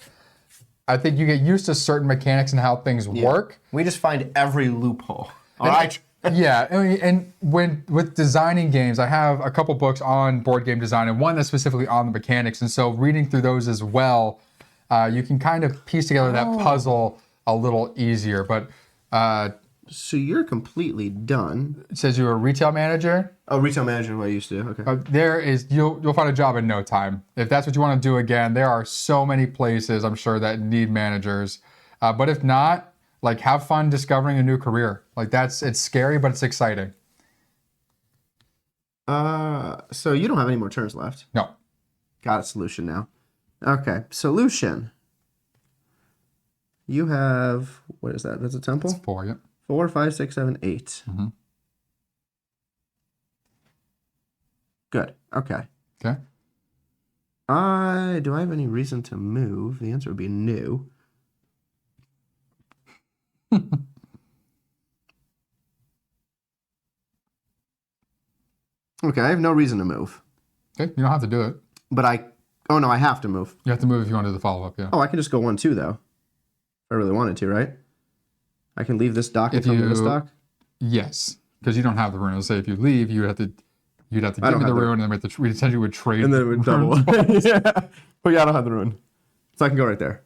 I think you get used to certain mechanics and how things work. We just find every loophole. All right. Yeah, and when with designing games, I have a couple books on board game design and one that's specifically on the mechanics. And so reading through those as well, you can kind of piece together that puzzle a little easier. But so you're completely done. it says you're a retail manager. Oh, retail manager is what I used to do. Okay. You'll find a job in no time. If that's what you want to do again, there are so many places I'm sure that need managers. But if not, like have fun discovering a new career. Like it's scary, but it's exciting. So you don't have any more turns left. No. Got a solution now. Okay, solution. You have, what is that? That's a temple? It's 4, yep. 4, 5, 6, 7, 8. Mm-hmm. Good. Okay. Okay. Do I have any reason to move? The answer would be no. Okay, I have no reason to move. Okay, you don't have to do it. But I have to move. You have to move if you want to do the follow-up, yeah. Oh, I can just go 1, 2, though. If I really wanted to, right? I can leave this dock and come to this dock? Yes, because you don't have the rune. Let's say if you leave, you'd have to give me the rune, and then we essentially would trade. And then it would double. Yeah. But yeah, I don't have the rune. So I can go right there.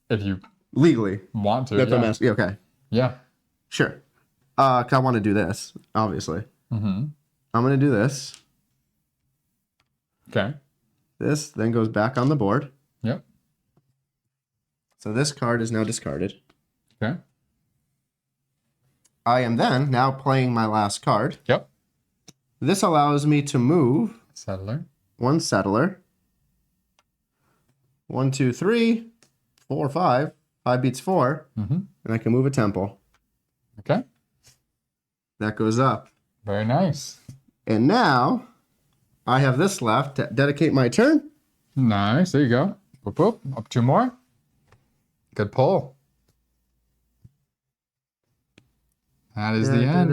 If you legally want to. That's what I'm asking. Okay. Yeah. Sure. 'Cause I want to do this, obviously. Mm-hmm. I'm going to do this. Okay. This then goes back on the board. Yep. So this card is now discarded. Okay. I am then now playing my last card. Yep. This allows me to move Settler. 1 settler. 1, 2, 3, 4, 5. 5 beats 4. Mm-hmm. And I can move a temple. Okay. That goes up. Very nice. And now I have this left to dedicate my turn. Nice. There you go. Boop, boop. Up 2 more. Good pull. That is the end.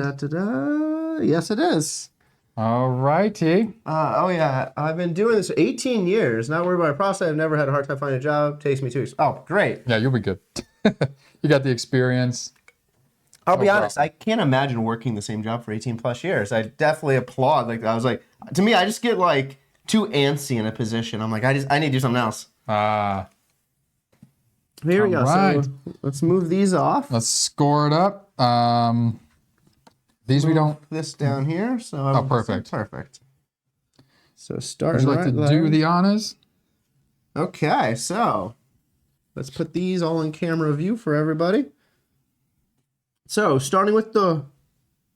Yes, it is. All righty. Oh, yeah. I've been doing this 18 years. Not worried about a process. I've never had a hard time finding a job. Takes me 2 weeks. Oh, great. Yeah, you'll be good. You got the experience. I'll be honest. I can't imagine working the same job for 18 plus years. I definitely applaud. Like, I was like, to me, I just get like too antsy in a position. I'm like, I need to do something else. Here we go. Right. So let's move these off. Let's score it up. These we don't. This down here. So Oh, perfect. Perfect. So start. Would you like to do the honors? Okay, so let's put these all in camera view for everybody. So starting with the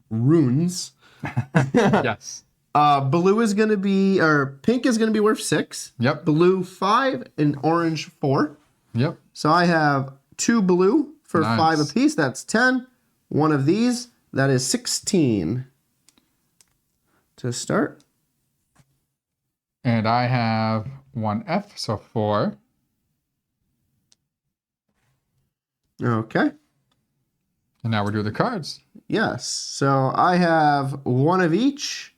runes. Yes. Blue is going to be, or pink is going to be worth 6. Yep. Blue 5 and orange 4. Yep. So I have 2 blue for Nice. 5 apiece. That's 10. One of these, that is 16. To start. And I have 1 F, so 4. Okay. And now we're doing the cards. Yes. So I have 1 of each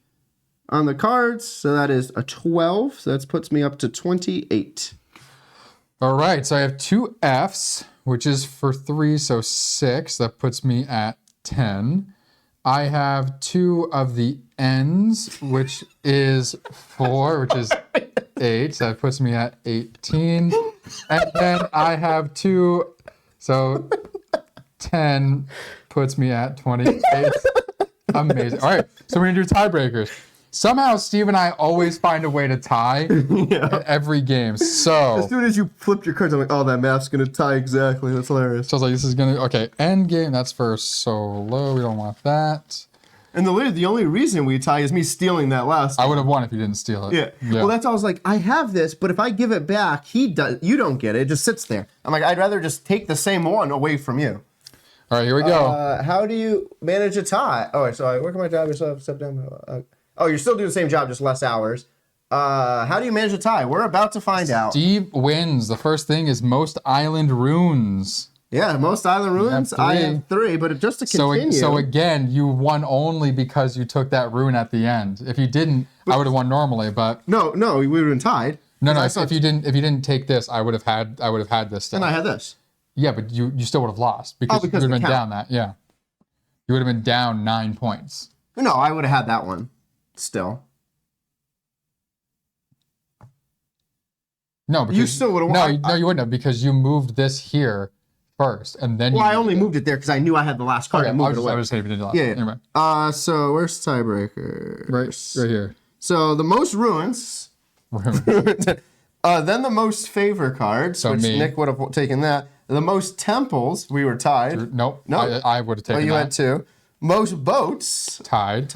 on the cards. So that is a 12. So that puts me up to 28. All right. So I have 2 Fs, which is for 3, so 6. That puts me at 10. I have 2 of the Ns, which is 4, which is 8. So that puts me at 18. And then I have 2. So 10 puts me at 28. Amazing. All right. So we're going to do tiebreakers. Somehow, Steve and I always find a way to tie in every game. So as soon as you flipped your cards, I'm like, oh, that math's going to tie exactly. That's hilarious. So I was like, this is going to... Okay, end game. That's for solo. We don't want that. And the only reason we tie is me stealing that last. I would have won if you didn't steal it. Yeah. Well, that's all I was like, I have this, but if I give it back, he does. You don't get it. It just sits there. I'm like, I'd rather just take the same one away from you. All right, here we go. How do you manage a tie? Oh, so I work at my job. I still have to step down. You're still doing the same job, just less hours. How do you manage a tie? We're about to find out. Steve wins. The first thing is most island runes. Yeah, most island runes. I have 3, but just to continue. So again, you won only because you took that rune at the end. If you didn't, I would have won normally. But no, we would have been tied. No. If you didn't take this, I would have had this stuff. And I had this. Yeah, but you still would have lost because you would have been down that. Yeah, you would have been down 9 points. No, I would have had that one still. No, because you still would have. No, you wouldn't have because you moved this here first, and then. Well, I only moved it there because I knew I had the last card. Okay, I moved it away. I was saying if you did last. Yeah. Anyway. So where's tiebreaker? Right here. So the most ruins. Then the most favor cards, which Nick would have taken that. The most temples, we were tied. Nope. I would have taken that. You had 2. Most boats. Tied.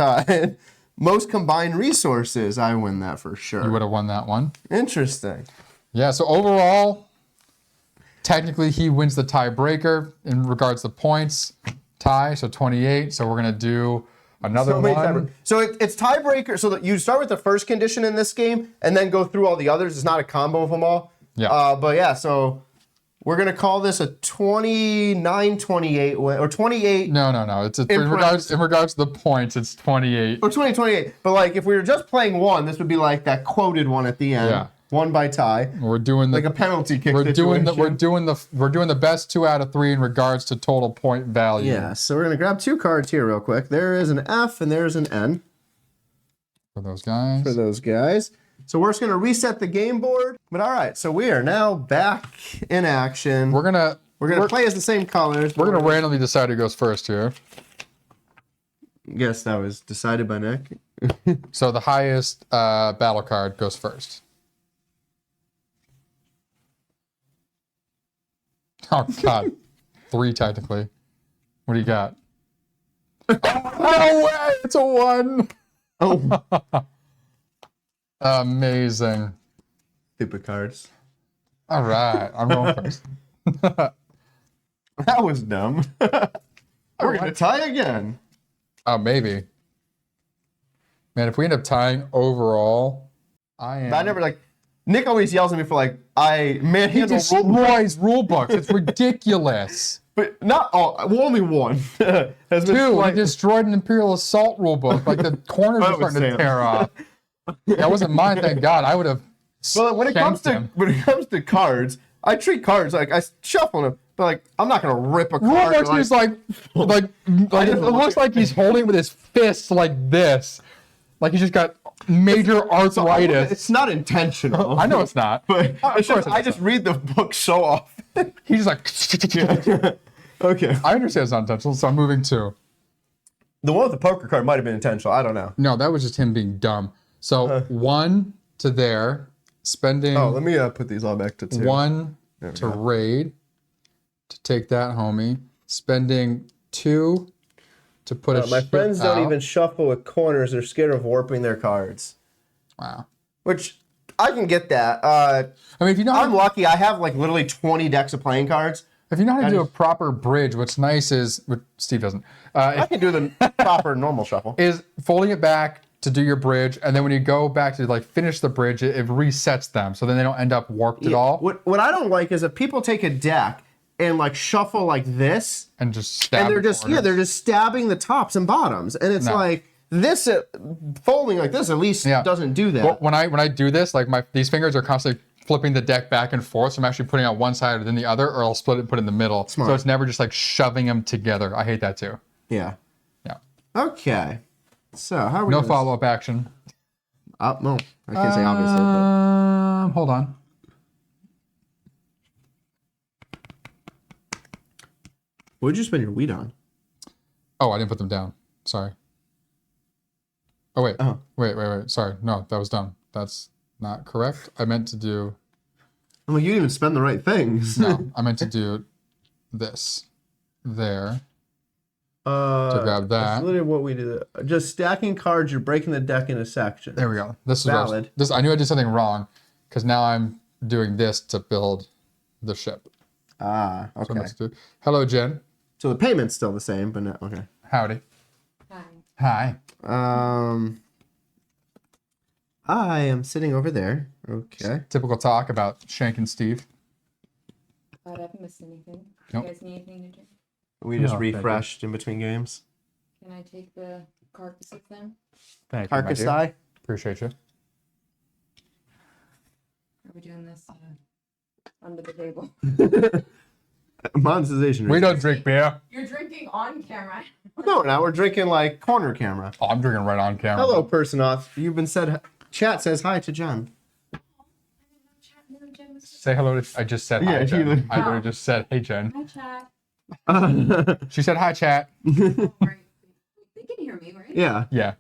Most combined resources, I win that for sure. You would have won that one. Interesting. Yeah, so overall, technically he wins the tiebreaker in regards to points. Tie, so 28. So we're going to do another one. So it's tiebreaker. So that you start with the first condition in this game and then go through all the others. It's not a combo of them all. Yeah. But yeah, so we're going to call this a 29-28 win, or 28. No. It's in regards to the points, it's 28. Or 20-28. But like if we were just playing one, this would be like that quoted one at the end. Yeah. One by tie. We're doing like a penalty kick. We're doing the best 2 out of 3 in regards to total point value. Yeah. So we're gonna grab 2 cards here real quick. There is an F and there's an N. For those guys. So we're just gonna reset the game board. But all right. So we are now back in action. We're gonna play as the same colors. We're gonna randomly decide who goes first here. Yes, that was decided by Nick. So the highest battle card goes first. Oh, God. 3, technically. What do you got? No way! It's a 1! Oh. Amazing. Stupid cards. All right. I'm going first. That was dumb. We're going to tie again. Oh, maybe. Man, if we end up tying overall, I never, Nick always yells at me for I manhandle. He destroys rule books. It's ridiculous. But not all. Well, only one has been. 2. He destroyed an Imperial Assault rule book. The corners are starting to tear off. That wasn't mine, thank God. I would have. Well, when it comes to cards, I treat cards I shuffle them, but I'm not gonna rip a card. Rule books is it looks like he's holding with his fists like this. Like he's just got major arthritis. It's not intentional. I know it's not. But I just read the book so often. He's just like... Okay. I understand it's not intentional, so I'm moving 2. The one with the poker card might have been intentional. I don't know. No, that was just him being dumb. So 1 to there, spending... Oh, let me put these all back to 2. 1 to raid, to take that, homie. Spending 2... to put a my friends don't even shuffle with corners. They're scared of warping their cards. Wow. Which I can get that. I mean, if you know, I'm lucky. I have literally 20 decks of playing cards. If you know how to do a proper bridge, what's nice is what Steve doesn't. I can do the proper normal shuffle. Is folding it back to do your bridge, and then when you go back to finish the bridge, it resets them, so then they don't end up warped at all. What I don't like is if people take a deck and shuffle like this and just stab they're just stabbing the tops and bottoms, and it's this folding like this at least doesn't do that. Well, when I do this, these fingers are constantly flipping the deck back and forth, so I'm actually putting it on one side or then the other, or I'll split it and put it in the middle. Smart. So it's never just shoving them together. I hate that too. Yeah. Yeah. Okay. So how are we? No follow-up action. No, I can't say obviously. But... Hold on. What did you spend your weed on? Oh, I didn't put them down. Sorry. Oh, wait. Oh. Wait. Sorry. No, that was dumb. That's not correct. I meant to do... I'm like, you didn't even spend the right things. No, I meant to do this. There. To grab that. That's literally what we did. Just stacking cards, you're breaking the deck into sections. There we go. This is valid. I knew I did something wrong, because now I'm doing this to build the ship. Ah, okay. So hello, Jen. So the payment's still the same, but no, okay. Howdy. Hi. Hi. I am sitting over there. Okay. Typical talk about Shank and Steve. I haven't missed anything. Nope. You guys need anything to drink? We just No, thank you. refreshed in between games. Can I take the carcasses then? Thank you, my dear. Carcassai. Appreciate you. Are we doing this under the table? Monetization. We don't drink beer. You're drinking on camera. No, now we're drinking like corner camera. Oh, I'm drinking right on camera. Hello, person off. You've been said. Chat says hi to Jen. Say hello to... I just said hi, Yeah, Jen. I literally just said, hey, Jen. Hi, chat. She said, hi, chat. Oh, right. They can hear me, right? Yeah. Yeah.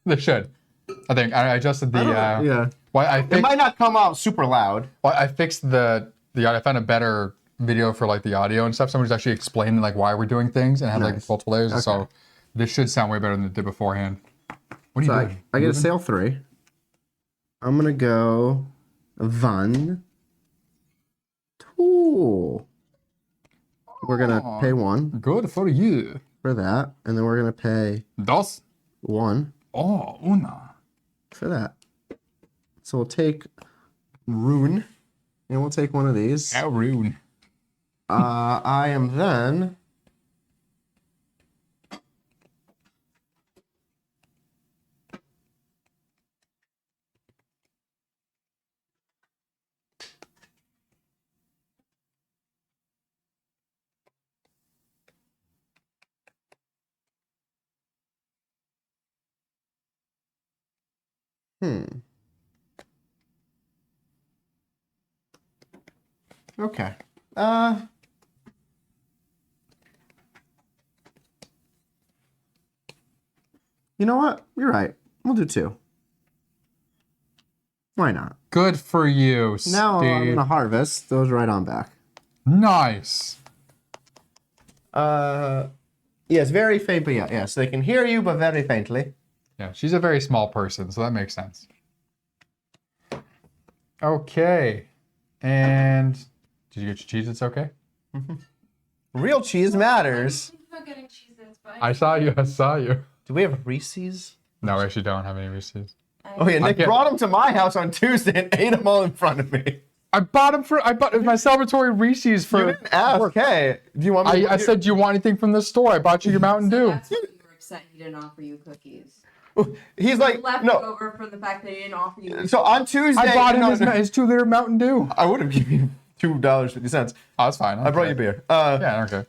They should. I think I adjusted the... Yeah. Well, It might not come out super loud. Well, I fixed the I found a better video for like the audio and stuff. Someone's actually explaining like why we're doing things and had like Nice. multiple layers. Okay. So this should sound way better than it did beforehand. What are you So doing? I get a Moving? sale 3. I'm gonna go 1, 2. We're gonna pay 1 Good for you. for that, and then we're gonna pay Dos. 1 Una. for that. So we'll take Rune, and we'll take one of these. How rude. I am then. Okay. You know what? You're right. We'll do 2. Why not? Good for you, Steve. Now I'm gonna harvest those right on back. Nice. Yes, very faint, but yeah, so they can hear you, but very faintly. Yeah, she's a very small person, so that makes sense. Okay. And did you get your Cheez-Its okay? Real cheese matters. I'm getting Cheez-Its, but I saw you. Do we have Reese's? No, we actually don't have any Reese's. Oh yeah, Nick get- brought them to my house on Tuesday and ate them all in front of me. I bought my celebratory Reese's for... You didn't ask. Hey, do you want me? I said, do you want anything from the store? I bought you your Mountain So Dew. that's why you were upset he didn't offer you cookies. He's like, Left no. over from the fact that he didn't offer you. So on Tuesday, I bought him no, his 2-liter Mountain Dew. I would have given you $2.50. Oh, that's fine. I brought you beer. Yeah, okay.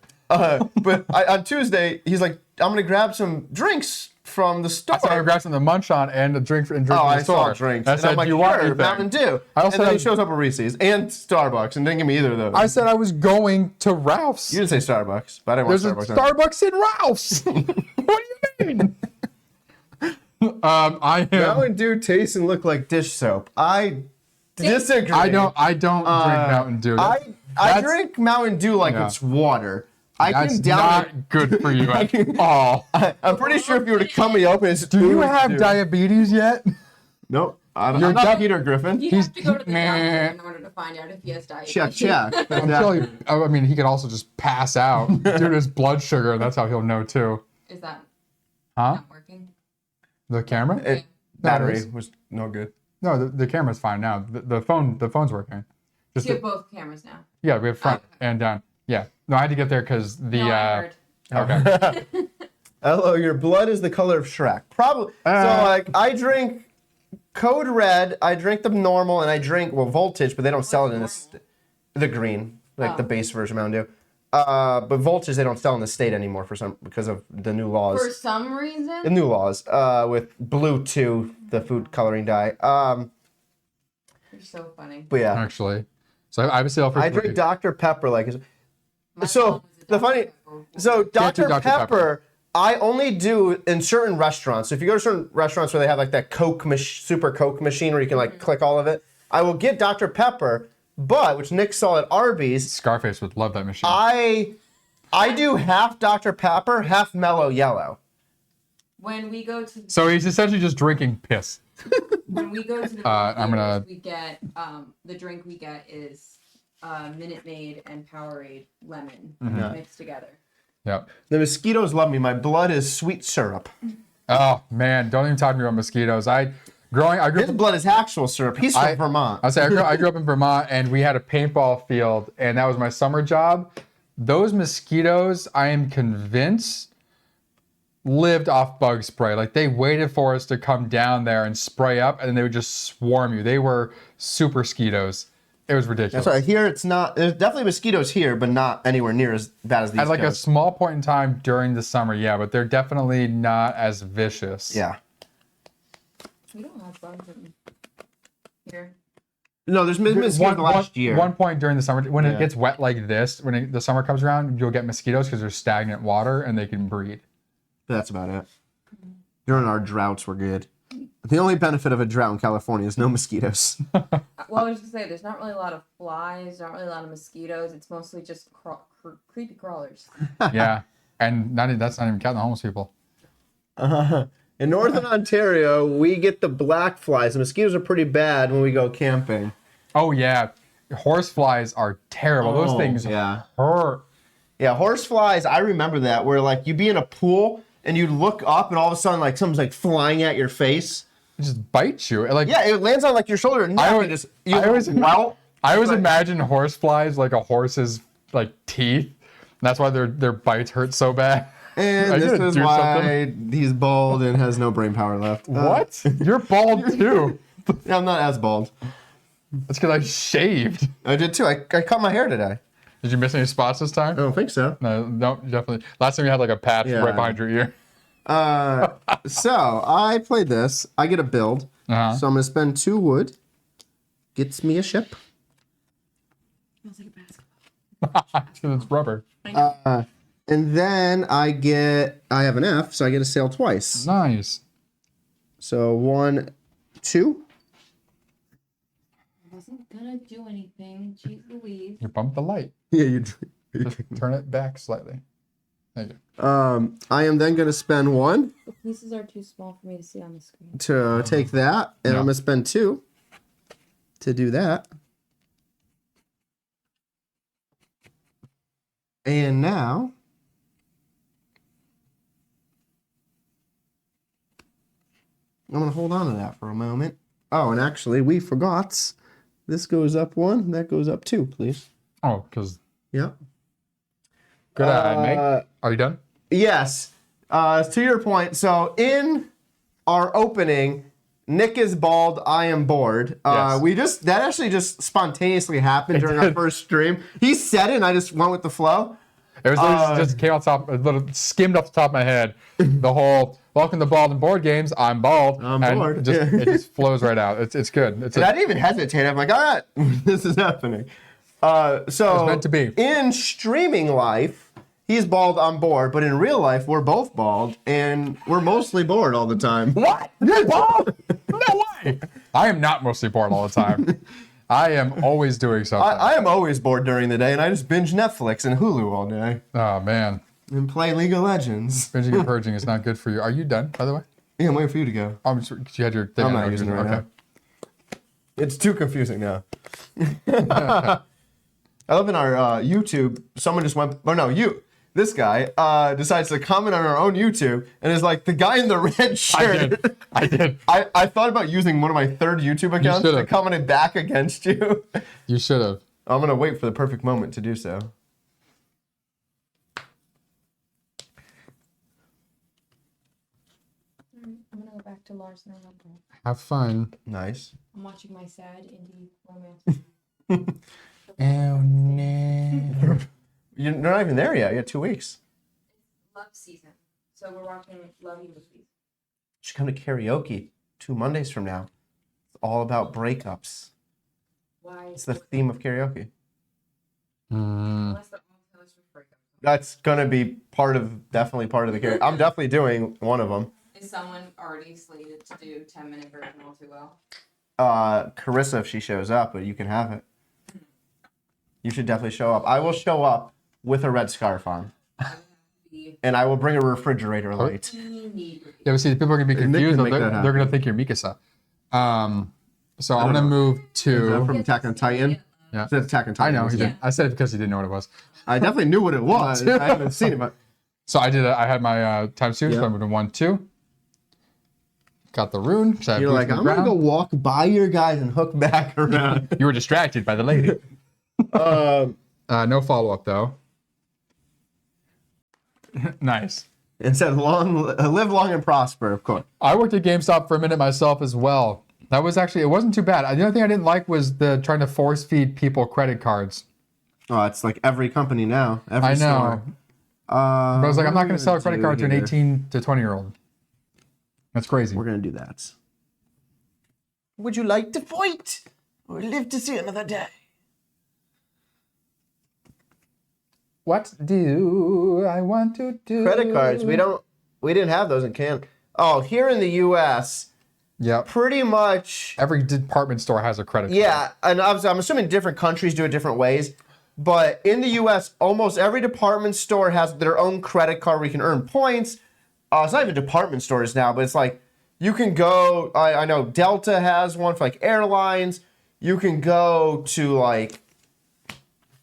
But on Tuesday, he's like, I'm gonna grab some drinks from the store. I said I would grab something to munch on and a drink from the I store. saw drinks. I And said, I'm like, do you want sure, anything? Mountain Dew. I also and then he had- shows up at Reese's and Starbucks and didn't give me either of those. I said I was going to Ralph's. You didn't say Starbucks, but I didn't There's want a Starbucks. Starbucks in Ralph's. What do you mean? I am. Mountain Dew tastes and look like dish soap. I disagree. I don't drink Mountain Dew. I That's- drink Mountain Dew like Yeah. it's water. I That's can down not it. good for you at all. I'm pretty sure if you were to cut me open, it's Do you have diabetes yet? Nope. I'm You're not def- Peter Griffin. You have to go to the doctor in order to find out if he has diabetes. Check. I'm sure I mean, he could also just pass out due to his blood sugar. That's how he'll know too. Is that Huh? not working? The camera? Battery it's- was no good. No, the camera's fine now. The phone's working. Just So you have both cameras now. yeah, we have front Okay. and down. Yeah. No, I had to get there because the No, I heard. okay. Hello, your blood is the color of Shrek. Probably. So like, I drink Code Red, I drink the normal, and I drink Voltage, but they don't sell it in this. The green, like the base version of Mountain Dew. But vultures they don't sell in the state anymore because of the new laws. For some reason. The new laws with blue too, the food coloring dye. You're so funny. But yeah, Actually, so I have a sale for. I drink Dr. Pepper so the funny. So Dr. Pepper, I only do in certain restaurants. So if you go to certain restaurants where they have like that super Coke machine where you can like click all of it, I will get Dr. Pepper. But which Nick saw at Arby's, Scarface would love that machine. I do half Dr. Pepper, half Mellow Yellow. When we go to so he's essentially just drinking piss. when we go to the I'm gonna. we get the drink we get is Minute Maid and Powerade lemon mixed together. Yep. The mosquitoes love me. My blood is sweet syrup. Oh man, don't even talk to me about mosquitoes. I grew His up. blood is actual syrup. He's from Vermont. I grew up in Vermont, and we had a paintball field, and that was my summer job. Those mosquitoes, I am convinced, lived off bug spray. Like they waited for us to come down there and spray up, and then they would just swarm you. They were super mosquitoes. It was ridiculous. That's right. Here it's not. There's definitely mosquitoes here, but not anywhere near as bad as these. At like a small point in time during the summer, yeah, but they're definitely not as vicious. Yeah. We don't have bugs in here. No, there's mosquitoes last year. One point during the summer, when it gets wet like this, when the summer comes around, you'll get mosquitoes because there's stagnant water and they can breed. That's about it. During our droughts, we're good. The only benefit of a drought in California is no mosquitoes. Well, I was just gonna say, there's not really a lot of flies, not really a lot of mosquitoes. It's mostly just creepy crawlers. Yeah, and that's not even counting the homeless people. In Northern Ontario, we get the black flies. The mosquitoes are pretty bad when we go camping. Oh yeah, horse flies are terrible. Those things hurt. Yeah, horse flies. I remember that where like you'd be in a pool and you'd look up and all of a sudden like something's like flying at your face. It just bites you. Like it lands on like your shoulder and I always imagine horse flies like a horse's like teeth. And that's why their bites hurt so bad. And this is why he's bald and has no brain power left. What? You're bald too. Yeah, I'm not as bald. That's because I shaved. I did too. I cut my hair today. Did you miss any spots this time? I don't think so. No, definitely. Last time you had like a patch right behind your ear. So I played this. I get a build. So I'm gonna spend 2 wood. Gets me a ship. Smells like a basketball. It's rubber. And then I have an F, so I get a sail twice. Nice. So 1, 2. I wasn't gonna do anything. Jeez Louise. You bump the light. Yeah, you. Just turn it back slightly. Thank you. I am then gonna spend 1 The pieces are too small for me to see on the screen. to take that, and I'm gonna spend 2 to do that. And now I'm going to hold on to that for a moment. Oh, and actually, we forgot. This goes up 1. That goes up 2, please. Oh, because... Yeah. Good eye, mate. Are you done? Yes. To your point, so in our opening, Nick is bald, I am bored. Yes. That actually just spontaneously happened during our first stream. He said it, and I just went with the flow. It was just came off top, a little skimmed off the top of my head. The whole welcome to Bald and Board Games. I'm bald. I'm and bored. It just flows right out. It's good. And I didn't even hesitate. I'm like, all right, this is happening. So it's meant to be. In streaming life, he's bald, I'm bored, but in real life, we're both bald, and we're mostly bored all the time. What? You're bald? No way. I am not mostly bored all the time. I am always doing something. I am always bored during the day, and I just binge Netflix and Hulu all day. Oh, man. And play League of Legends. Binging and purging is not good for you. Are you done, by the way? Yeah, I'm waiting for you to go. Oh, you had your thing. I'm not using it right now. It's too confusing now. I love in our YouTube, someone just went, this guy decides to comment on our own YouTube and is like, the guy in the red shirt. I did. I thought about using one of my third YouTube accounts to comment it back against you. You should have. I'm going to wait for the perfect moment to do so. I'm gonna go back to Lars and Rumble. Have fun. Nice. I'm watching my sad indie romance. Oh, no. You're not even there yet. You got 2 weeks. Love season. So we're watching lovey movies. You should come to karaoke 2 Mondays from now. It's all about breakups. Why? It's the theme of karaoke. Unless they're all Taylor Swift breakups. That's gonna be definitely part of the karaoke. I'm definitely doing one of them. Is someone already slated to do 10-minute version all too well? Carissa, if she shows up, but you can have it. You should definitely show up. I will show up with a red scarf on. And I will bring a refrigerator light. Yeah, but see, people are going to be confused. They're going to think you're Mikasa. So I'm going to move to... From Attack on Titan? Yeah. It's Attack on Titan. I know, he did. I said it because he didn't know what it was. I definitely knew what it was. I haven't seen it, but... So I had my time suit, so I moved to 1, 2. Got the rune. So you're like, I'm going to go walk by your guys and hook back around. You were distracted by the lady. No follow-up, though. Nice. It said, live long and prosper, of course. I worked at GameStop for a minute myself as well. That was actually, it wasn't too bad. The only thing I didn't like was the trying to force feed people credit cards. Oh, it's like every company now. Every I know. store. But I was like, I'm not going to sell a credit card to an 18 to 20-year-old. That's crazy. We're going to do that. Would you like to fight or live to see another day? What do I want to do? Credit cards. We didn't have those in Canada. Oh, here in the U.S., yep. Pretty much every department store has a credit card. Yeah, and I'm assuming different countries do it different ways. But in the U.S., almost every department store has their own credit card where you can earn points. It's not even department stores now, but it's like you can go. I know Delta has one for like airlines. You can go to like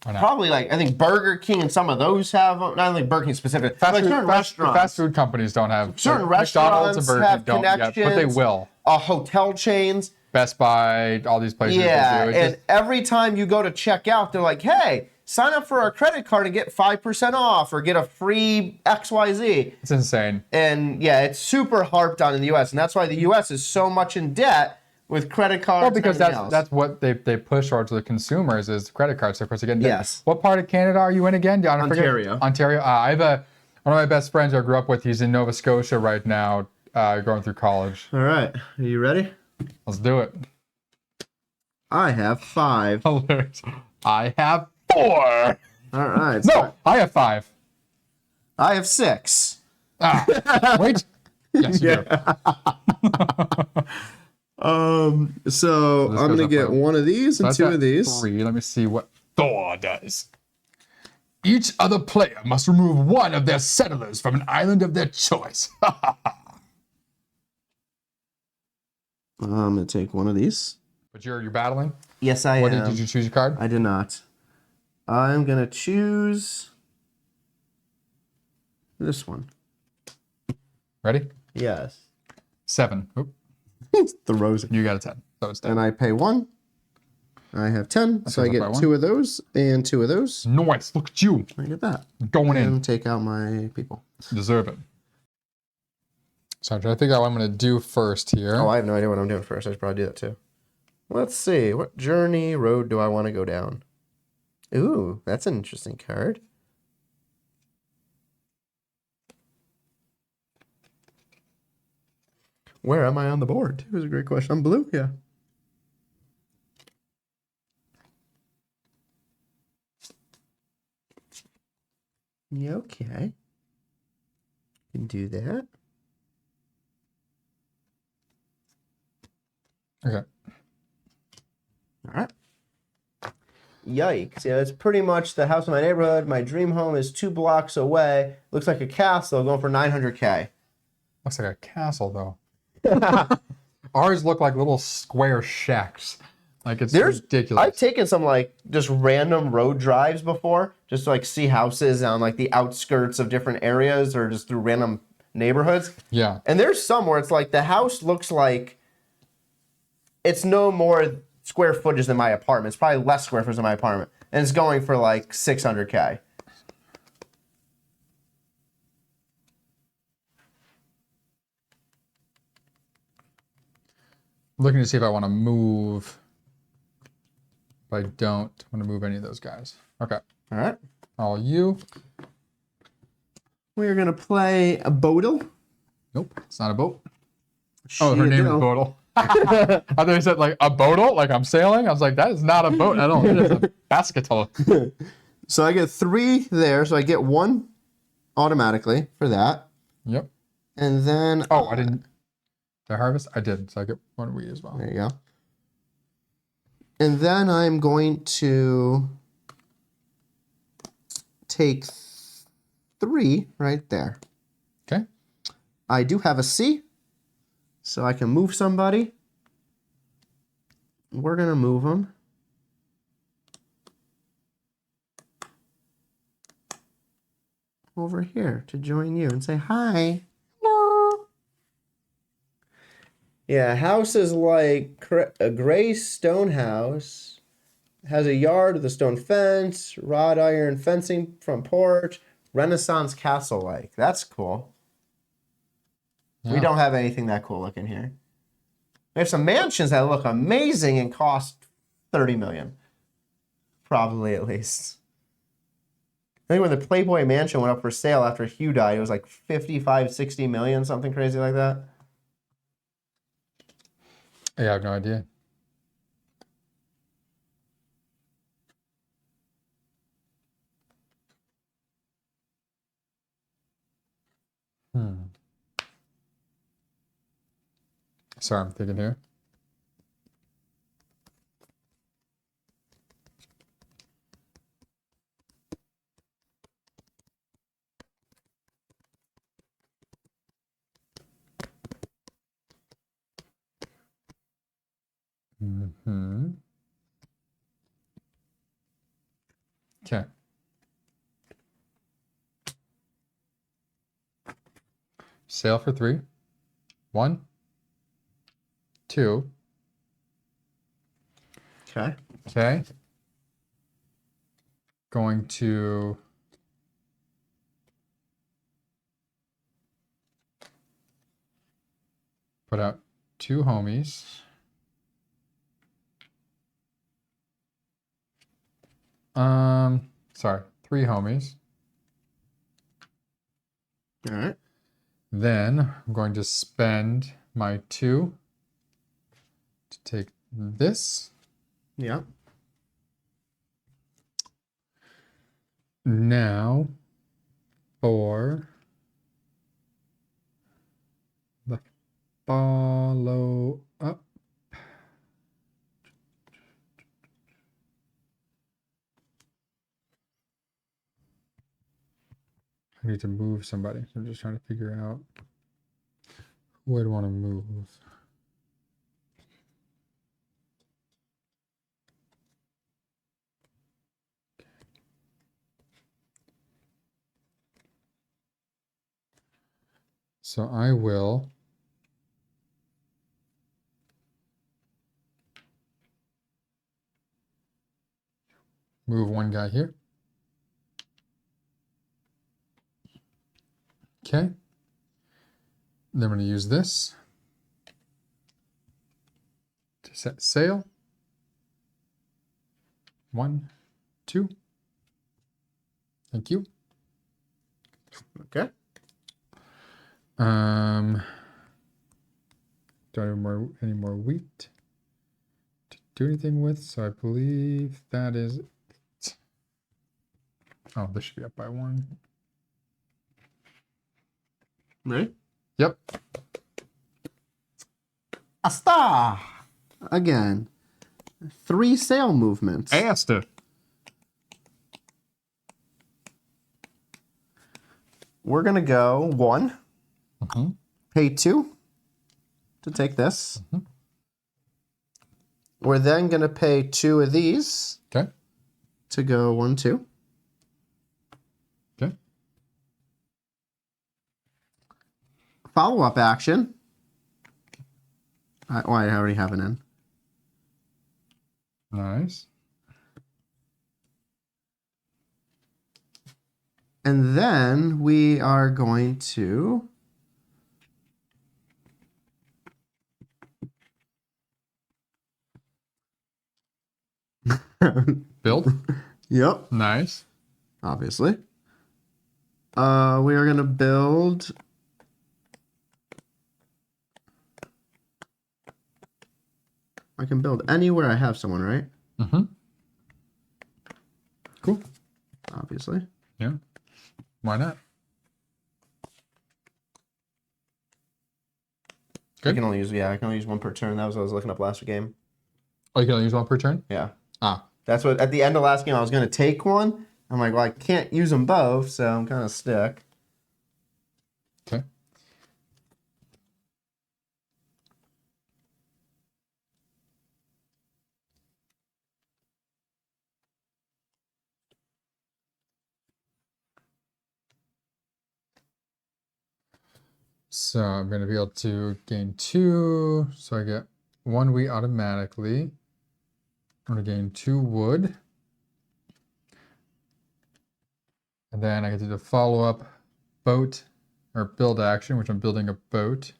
probably like I think Burger King and some of those have them. Not like Burger King specific. Fast food companies don't have. Certain like restaurants McDonald's and Burger have King don't yet, but they will. Hotel chains. Best Buy, all these places. Yeah, they do. And every time you go to check out, they're like, hey, sign up for our credit card and get 5% off or get a free XYZ. It's insane. And yeah, it's super harped on in the U.S. And that's why the U.S. is so much in debt with credit cards. Well, because that's what they push towards the consumers is credit cards. So of course, again, yes. What part of Canada are you in again? Ontario. Ontario. I have one of my best friends I grew up with. He's in Nova Scotia right now, going through college. All right. Are you ready? Let's do it. I have 5. I have 4. All right. No, I have 5. I have 6. Wait. Yes, you do. So I'm gonna get one of these and 2 of these. 3. Let me see what Thor does. Each other player must remove one of their settlers from an island of their choice. I'm gonna take one of these. But you're battling? Yes, I am. Did you choose your card? I did not. I'm gonna choose this one. Ready? Yes. 7. Oop. The rose. You got a 10. So it's 10. And I pay 1. I have 10, so I get 2 of those and 2 of those. Nice. Look at you. I get that. Going in. And take out my people. Deserve it. So I'm trying to figure out what I'm going to do first here. Oh, I have no idea what I'm doing first. I should probably do that too. Let's see. What journey road do I want to go down? Ooh, that's an interesting card. Where am I on the board? It was a great question. I'm blue? Yeah. Yeah, okay. Can do that. Okay. All right. Yikes. Yeah, it's pretty much the house in my neighborhood. My dream home is 2 blocks away. Looks like a castle going for 900K. Looks like a castle, though. Ours look like little square shacks. Like, it's ridiculous. I've taken some, like, just random road drives before, just to, like, see houses on, like, the outskirts of different areas or just through random neighborhoods. Yeah. And there's some where it's like the house looks like it's no more square footage than my apartment. It's probably less square footage than my apartment. And it's going for, like, 600K. Looking to see if I want to move. If I don't want to move any of those guys. Okay. All right. All you. We are gonna play a Bodil. Nope, it's not a boat. She Oh, her name is do. Bodil. I thought you said like a boatle, like I'm sailing. I was like, that is not a boat at all. It is a basketball. So I get 3 there, so I get 1 automatically for that. Yep. And then Oh, I didn't. Did I harvest? I did, so I get 1 wheat as well. there you go. And then I'm going to take 3 right there. Okay. I do have a C, so I can move somebody. We're gonna move them. Over here to join you and say hi. Hello. Yeah, house is like a gray stone house. Has a yard with a stone fence, wrought iron fencing front porch, Renaissance castle like. That's cool. Yeah. We don't have anything that cool looking here. We have some mansions that look amazing and cost 30 million. Probably at least. I think when the Playboy Mansion went up for sale after Hugh died, it was like 55, 60 million, something crazy like that. Yeah, I have no idea. Sorry, I'm thinking here. Okay. Sail for 3. 1, 2. Okay. Okay. Going to put out 2 homies. Sorry, 3 homies. All right. Then I'm going to spend my 2 to take this. Yeah. Now for the follow up. I need to move somebody. I'm just trying to figure out who I'd want to move. So I will move 1 guy here. Okay. Then I'm going to use this to set sail. 1, 2. Thank you. Okay. Don't have any more wheat to do anything with, so I believe that is it. Oh, this should be up by 1. Ready? Yep. Asta! Again. 3 sail movements. Asta. We're going to go 1. Pay 2 to take this. We're then going to pay 2 of these. Okay. To go 1, 2. Okay. Follow-up action. I already have it in. Nice. And then we are going to Build. Yep. Nice. obviously. We are going to build... I can build anywhere I have someone, right? Mm-hmm. Cool. Obviously. Yeah. Why not? I can only use one per turn. That was what I was looking up last game. Oh, you can only use one per turn? Yeah. Ah. That's what, at the end of last game, I was going to take one. I'm like, well, I can't use them both, so I'm kind of stuck. Okay. So I'm going to be able to gain 2. So I get 1 wheat automatically. I'm going to gain 2 wood. And then I get to do the follow-up boat or build action, which I'm building a boat.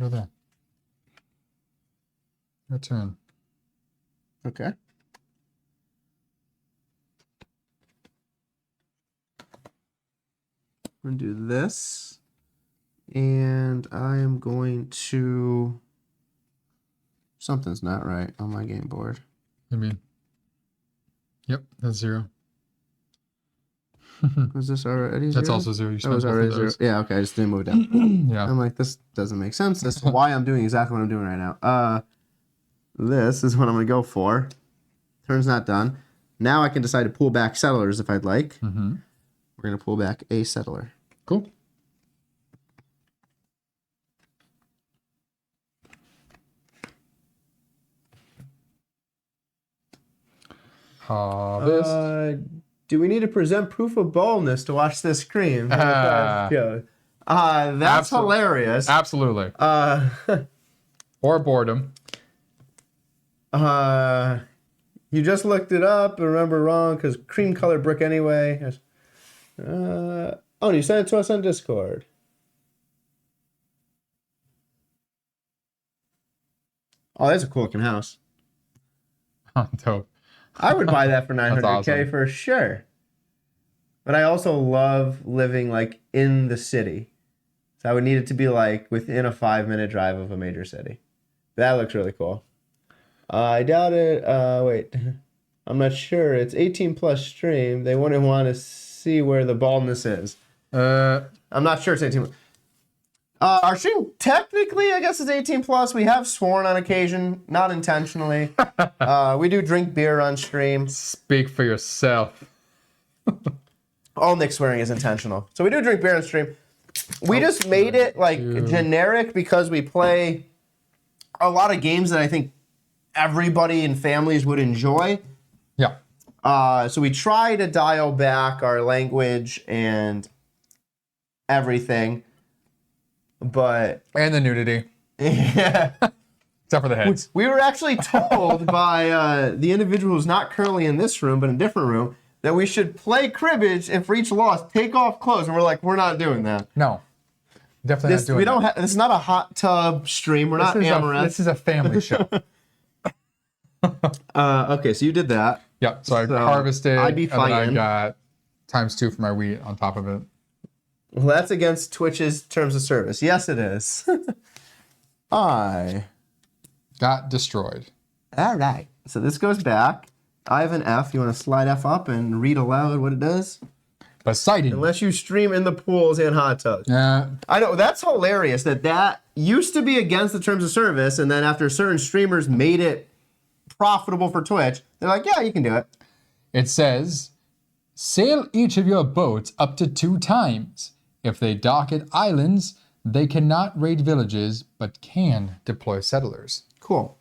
Go there. Your turn. Okay. I'm going to do this. And I am going to... Something's not right on my game board. I mean, yep, that's 0. Was this already 0? That's also 0. You That spent was both of already 0. those. Yeah, okay, I just didn't move it down. Yeah. I'm like, this doesn't make sense. This is why I'm doing exactly what I'm doing right now. This is what I'm going to go for. Turn's not done. Now I can decide to pull back settlers if I'd like. Mm-hmm. We're going to pull back a settler. Cool. Harvest. Do we need to present proof of boldness to watch this screen? That's hilarious. Absolutely. Or boredom. You just looked it up and remember wrong because cream color brick anyway. Oh, you sent it to us on Discord. Oh, that's a cool looking house. Dope. I would buy that for 900K awesome. for sure. But I also love living like in the city. So I would need it to be like within a 5-minute drive of a major city. That looks really cool. I doubt it. Wait, I'm not sure. It's 18 plus stream. They wouldn't want to see where the baldness is. I'm not sure it's 18. Our stream technically, I guess, is 18 plus. We have sworn on occasion, not intentionally. We do drink beer on stream. Speak for yourself. All Nick swearing is intentional. So we do drink beer on stream. We just made it like generic because we play a lot of games that I think everybody and families would enjoy. Yeah. So we try to dial back our language and everything. But And the nudity. yeah. Except for the heads. We were actually told by the individual who's not currently in this room, but in a different room, that we should play cribbage and for each loss, take off clothes. And we're like, we're not doing that. No. Definitely not doing We don't that. this is not a hot tub stream. We're not Amaranth. This is a family show. Okay, so you did that. Yeah, so I harvested, I'd be and then I fighting. got ×2 for my wheat on top of it. Well, that's against Twitch's terms of service. Yes, it is. I Got destroyed. All right. So this goes back. I have an F. You want to slide F up and read aloud what it does? Poseidon. Unless you stream in the pools and hot tubs. Yeah. I know, that's hilarious that used to be against the terms of service, and then after certain streamers made it profitable for Twitch, they're like, yeah, you can do it. It says, sail each of your boats up to 2 times. If they dock at islands, they cannot raid villages, but can deploy settlers. Cool.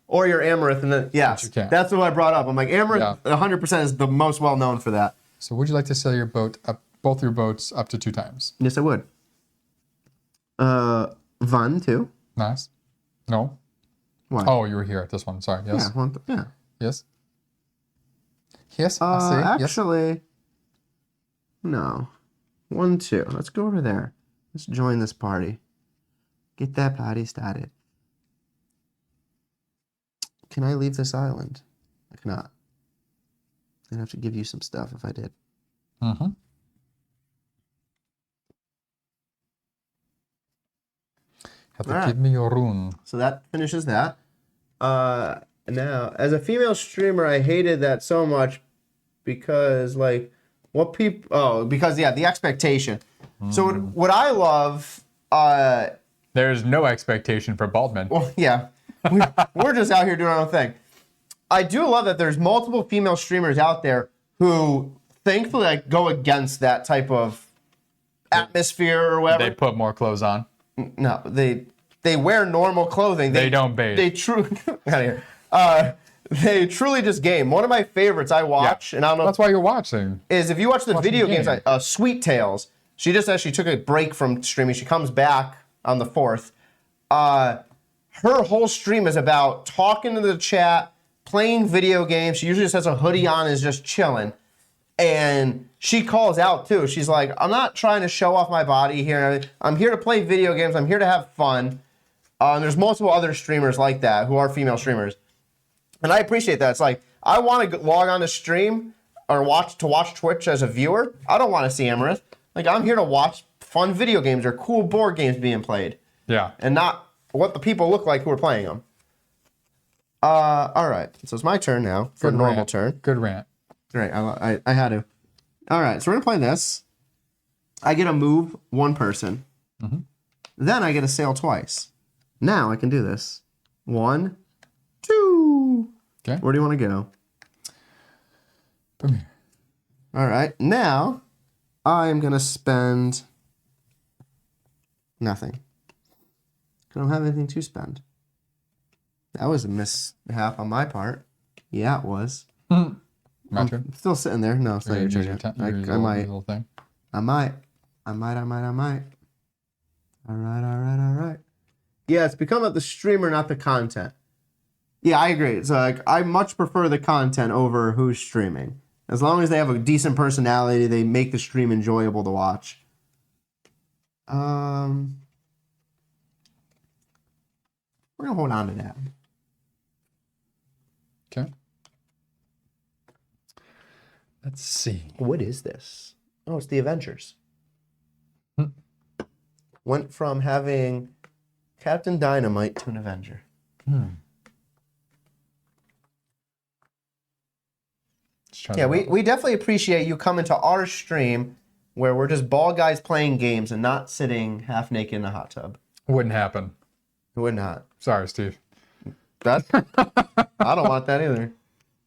Or your Amaranth, and then, yes, that's what I brought up. I'm like, Amaranth 100% is the most well-known for that. So would you like to sail your boat up, both your boats up to 2 times? Yes, I would. One, 2. Nice. No. What? Oh, you were here at this one. Sorry. Yes. Yeah. Yes. Yes. I see. Actually, no. 1, 2. Let's go over there. Let's join this party. Get that party started. Can I leave this island? I cannot. I'd have to give you some stuff if I did. Mm-hmm. Have to give me your rune. So that finishes that. Now, as a female streamer, I hated that so much because, like, what people... Oh, because, yeah, the expectation. So what I love... There's no expectation for bald men. Well, yeah. We're just out here doing our own thing. I do love that there's multiple female streamers out there who, thankfully, like, go against that type of atmosphere or whatever. They put more clothes on. No, they wear normal clothing. They don't bathe. They truly out of here. They truly just game. One of my favorites I watch, and I don't know. That's why you're watching. Is if you watch the video games, like Sweet Tales. She just actually took a break from streaming. She comes back on the 4th. Her whole stream is about talking to the chat, playing video games. She usually just has a hoodie on and is just chilling. And she calls out too. She's like, I'm not trying to show off my body here. I'm here to play video games. I'm here to have fun. And there's multiple other streamers like that who are female streamers. And I appreciate that. It's like, I want to log on to stream or watch Twitch as a viewer. I don't want to see Amarith. Like, I'm here to watch fun video games or cool board games being played. Yeah. And not what the people look like who are playing them. All right. So it's my turn now for a normal turn. Good rant. Great. I had to. All right. So we're going to play this. I get to move one person. Mm-hmm. Then I get to sail twice. Now I can do this. 1, 2. Okay. Where do you want to go? Come here. All right. Now I am going to spend nothing. I don't have anything to spend. That was a mishap on my part. Yeah, it was. My turn. I'm still sitting there. No, it's not your turn. I might. Little thing. I might. All right. Yeah, it's become about the streamer, not the content. Yeah, I agree. So like, I much prefer the content over who's streaming. As long as they have a decent personality, they make the stream enjoyable to watch. We're gonna hold on to that. Okay. Let's see. What is this? Oh, it's the Avengers. Went from having Captain Dynamite to an Avenger. Yeah, we definitely appreciate you coming to our stream where we're just bald guys playing games and not sitting half naked in a hot tub. Wouldn't happen. It would not. Sorry, Steve. I don't want that either.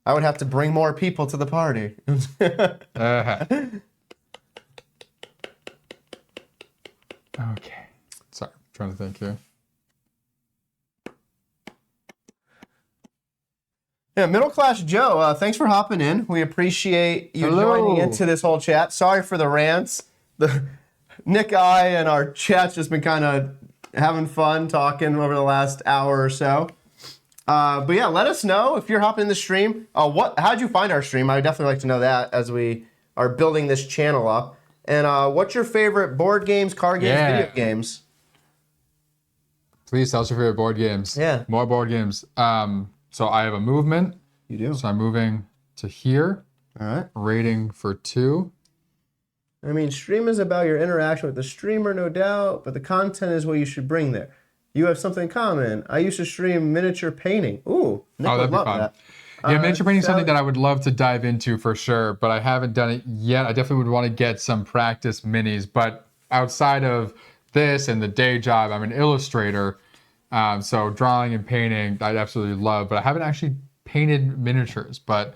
I would have to bring more people to the party. Okay. Sorry, I'm trying to think here. Yeah, Middle Class Joe, thanks for hopping in. We appreciate you joining into this whole chat. Sorry for the rants. Nick, I, and our chat's just been kind of having fun talking over the last hour or so. But yeah, let us know if you're hopping in the stream. How'd you find our stream? I would definitely like to know that as we are building this channel up. And what's your favorite board games, card games, video games? Please tell us your favorite board games. Yeah. More board games. So I have a movement. You do. So I'm moving to here. All right. Rating for 2. I mean, stream is about your interaction with the streamer, no doubt, but the content is what you should bring there. You have something in common. I used to stream miniature painting. Ooh, Nick would love that. Yeah, miniature painting is something that I would love to dive into for sure, but I haven't done it yet. I definitely would want to get some practice minis, but outside of this and the day job, I'm an illustrator, so drawing and painting, I'd absolutely love, but I haven't actually painted miniatures, but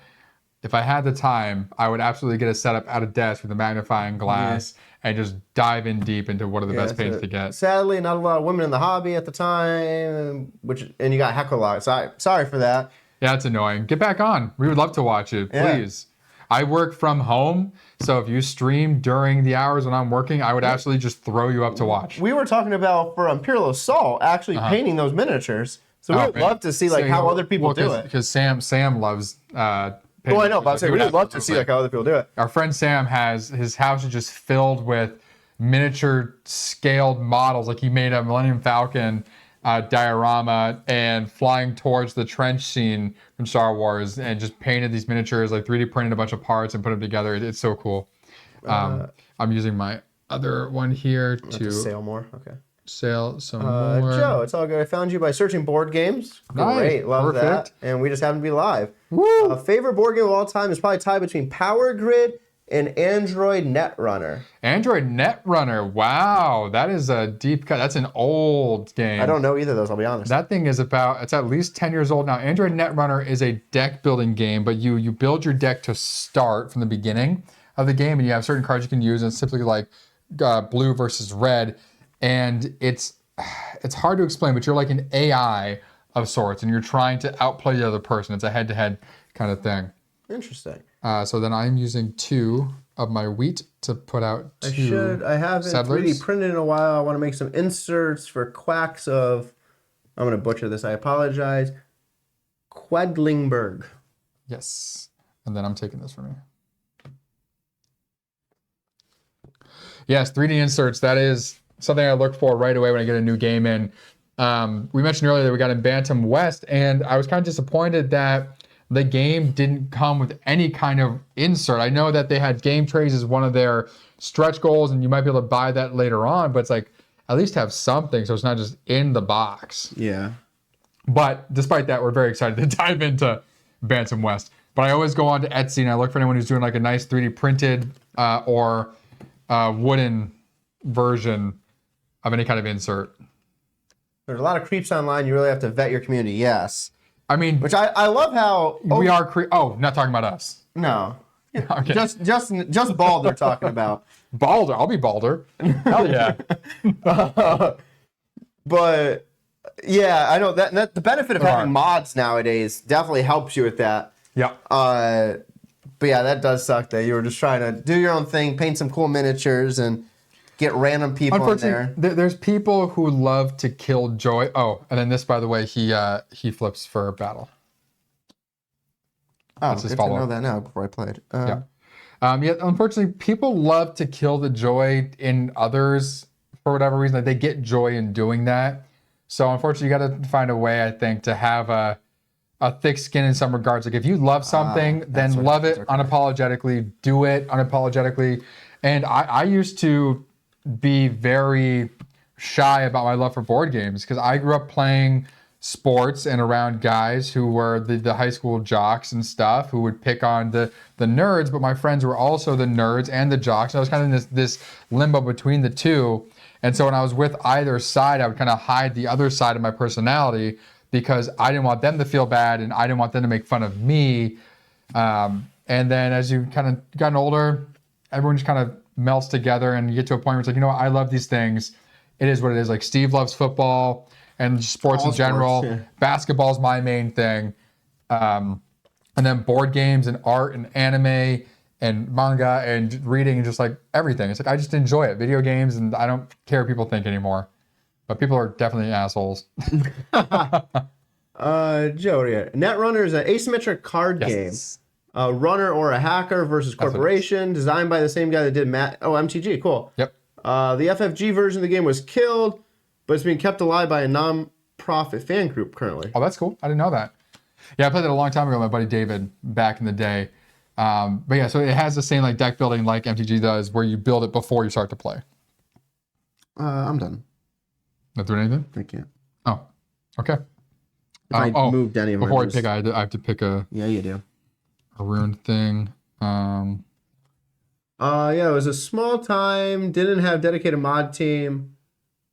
if I had the time, I would absolutely get a setup at a desk with a magnifying glass and just dive in deep into what are the best paints to get. Sadly, not a lot of women in the hobby at the time, and you got heckle a lot. Sorry for that. Yeah, it's annoying. Get back on. We would love to watch it, please. Yeah. I work from home, so if you stream during the hours when I'm working, I would absolutely just throw you up to watch. We were talking about, for Imperial Assault, actually painting those miniatures. So we would love to see like how other people do it. Because Sam loves. Well, I know, but I'm saying we would love to see like how other people do it. Our friend Sam has his house is just filled with miniature scaled models. Like he made a Millennium Falcon diorama and flying towards the trench scene from Star Wars, and just painted these miniatures, like 3D printed a bunch of parts and put them together. It's so cool. I'm using my other one here to sail more. Okay. Sail some more. Joe, it's all good. I found you by searching board games. Nice. Great, love Perfect. that. And we just happen to be live. Woo! Favorite board game of all time is probably tied between Power Grid and Android Netrunner. Android Netrunner. Wow, that is a deep cut. That's an old game. I don't know either of those, I'll be honest. That thing is it's at least 10 years old now. Android Netrunner is a deck building game, but you build your deck to start from the beginning of the game, and you have certain cards you can use, and it's typically like blue versus red. And it's hard to explain, but you're like an AI of sorts, and you're trying to outplay the other person. It's a head-to-head kind of thing. Interesting. So then I'm using 2 of my wheat to put out 2 I haven't settlers. 3D printed in a while. I want to make some inserts for quacks of, I'm going to butcher this, I apologize, Quedlingberg. Yes. And then I'm taking this for me. Yes, 3D inserts. That is something I look for right away when I get a new game in. We mentioned earlier that we got in Bantam West, and I was kind of disappointed that the game didn't come with any kind of insert. I know that they had game trays as one of their stretch goals, and you might be able to buy that later on, but it's like, at least have something so it's not just in the box. Yeah. But despite that, we're very excited to dive into Bantam West. But I always go on to Etsy and I look for anyone who's doing like a nice 3D printed or wooden version of any kind of insert. There's a lot of creeps online. You really have to vet your community. Yes. I mean, which I love how we are. Not talking about us. No. Okay. Just Balder talking about. Balder. I'll be Balder. Hell yeah. But yeah, I know that the benefit of having mods nowadays definitely helps you with that. Yeah. But yeah, that does suck that you were just trying to do your own thing, paint some cool miniatures, and get random people in there. There's people who love to kill joy. Oh, and then this, by the way, he flips for battle. Oh, that's good to know that now before I played. Yeah. Unfortunately, people love to kill the joy in others for whatever reason. Like they get joy in doing that. So unfortunately, you got to find a way, I think, to have a thick skin in some regards. Like if you love something, then love it unapologetically. Do it unapologetically. And I used to be very shy about my love for board games because I grew up playing sports and around guys who were the high school jocks and stuff who would pick on the nerds, but my friends were also the nerds and the jocks. And I was kind of in this limbo between the two. And so when I was with either side, I would kind of hide the other side of my personality because I didn't want them to feel bad and I didn't want them to make fun of me. And then as you kind of gotten older, everyone just kind of melts together and you get to a point where it's like, you know what, I love these things. It is what it is. Like Steve loves football and sports in general. Yeah. Basketball's my main thing. And then board games and art and anime and manga and reading and just like everything. It's like, I just enjoy it. Video games, and I don't care what people think anymore. But people are definitely assholes. Joe, Netrunner is an asymmetric card game. A runner or a hacker versus corporation, designed by the same guy that did MTG. Cool. Yep. The FFG version of the game was killed, but it's being kept alive by a non-profit fan group currently. Oh, that's cool. I didn't know that. Yeah, I played it a long time ago with my buddy David back in the day. But yeah, so it has the same like deck building like MTG does, where you build it before you start to play. I'm done. Not doing anything? I can't. Oh, okay. If I moved any of them. Before I pick, I have to pick a... Yeah, you do. A rune thing. Yeah, it was a small time, didn't have dedicated mod team.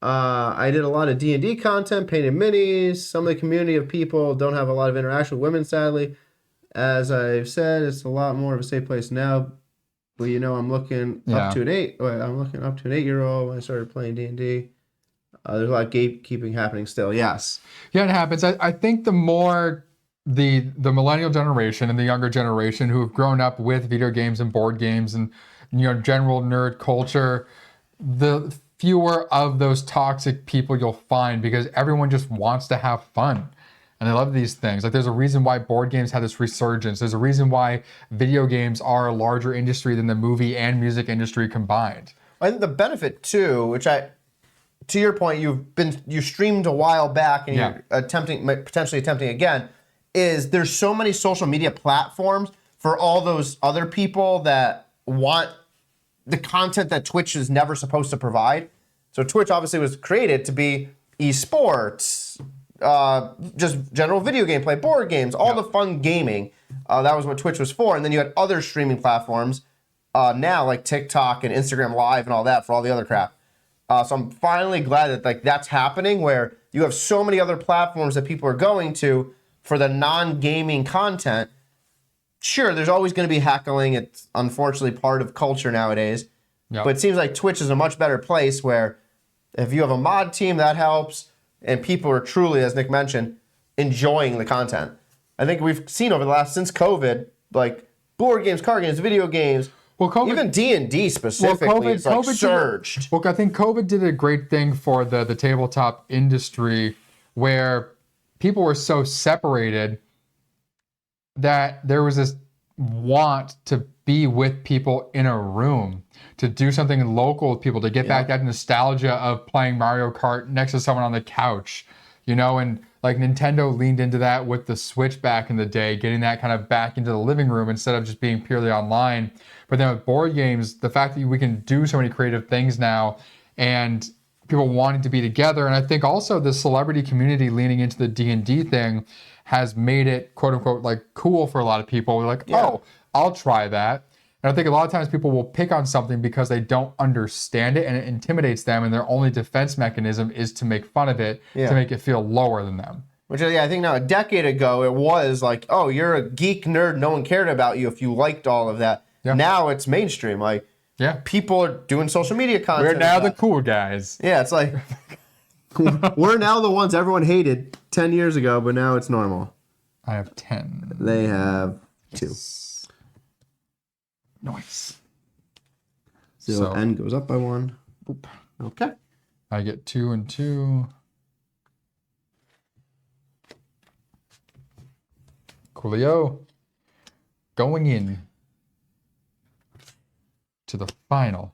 I did a lot of D&D content, painted minis. Some of the community of people don't have a lot of interaction with women, sadly. As I've said, it's a lot more of a safe place now. But you know, I'm looking up to an 8-year-old when I started playing D&D. There's a lot of gatekeeping happening still. Yes. Yeah, it happens. I think the more the millennial generation and the younger generation who have grown up with video games and board games and general nerd culture, the fewer of those toxic people you'll find because everyone just wants to have fun. and they love these things. Like there's a reason why board games have this resurgence. There's a reason why video games are a larger industry than the movie and music industry combined. I think the benefit too, to your point, you streamed a while back and you're potentially attempting again, is there's so many social media platforms for all those other people that want the content that Twitch is never supposed to provide. So Twitch obviously was created to be esports, just general video gameplay, board games, all the fun gaming. That was what Twitch was for. And then you had other streaming platforms now like TikTok and Instagram Live and all that for all the other crap. So I'm finally glad that like that's happening where you have so many other platforms that people are going to for the non-gaming content. Sure, there's always going to be heckling. It's unfortunately part of culture nowadays. Yep. But it seems like Twitch is a much better place where if you have a mod team, that helps. And people are truly, as Nick mentioned, enjoying the content. I think we've seen over the last, since COVID, like board games, card games, video games, even D&D specifically, surged. I think COVID did a great thing for the tabletop industry where people were so separated that there was this want to be with people in a room, to do something local with people, to get back that nostalgia of playing Mario Kart next to someone on the couch, you know, and like Nintendo leaned into that with the Switch back in the day, getting that kind of back into the living room instead of just being purely online. But then with board games, the fact that we can do so many creative things now and people wanting to be together. And I think also the celebrity community leaning into the D&D thing has made it, quote unquote, like cool for a lot of people. We're like, oh, I'll try that. And I think a lot of times people will pick on something because they don't understand it and it intimidates them, and their only defense mechanism is to make fun of it, to make it feel lower than them. Which, I think now a decade ago, it was like, oh, you're a geek nerd. No one cared about you if you liked all of that. Yeah. Now it's mainstream. Like, people are doing social media content. We're now the cool guys. Yeah, it's like, we're now the ones everyone hated 10 years ago, but now it's normal. I have 10. They have 2. Nice. So N goes up by 1. Boop. Okay. I get 2 and 2. Coolio. Going in to the final.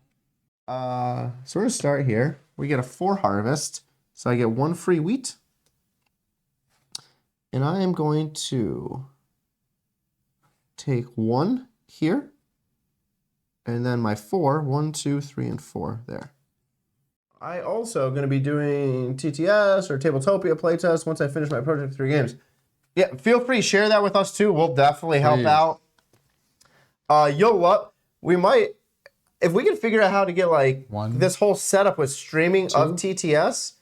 So we're going to start here. We get a 4 harvest. So I get 1 free wheat. And I am going to take 1 here. And then my 4, 1, 2, 3, and 4 there. I also going to be doing TTS or Tabletopia playtest once I finish my project 3 games. Yeah, feel free to share that with us too. We'll definitely help out. You'll love. We might, if we can figure out how to get like this whole setup with streaming of TTS.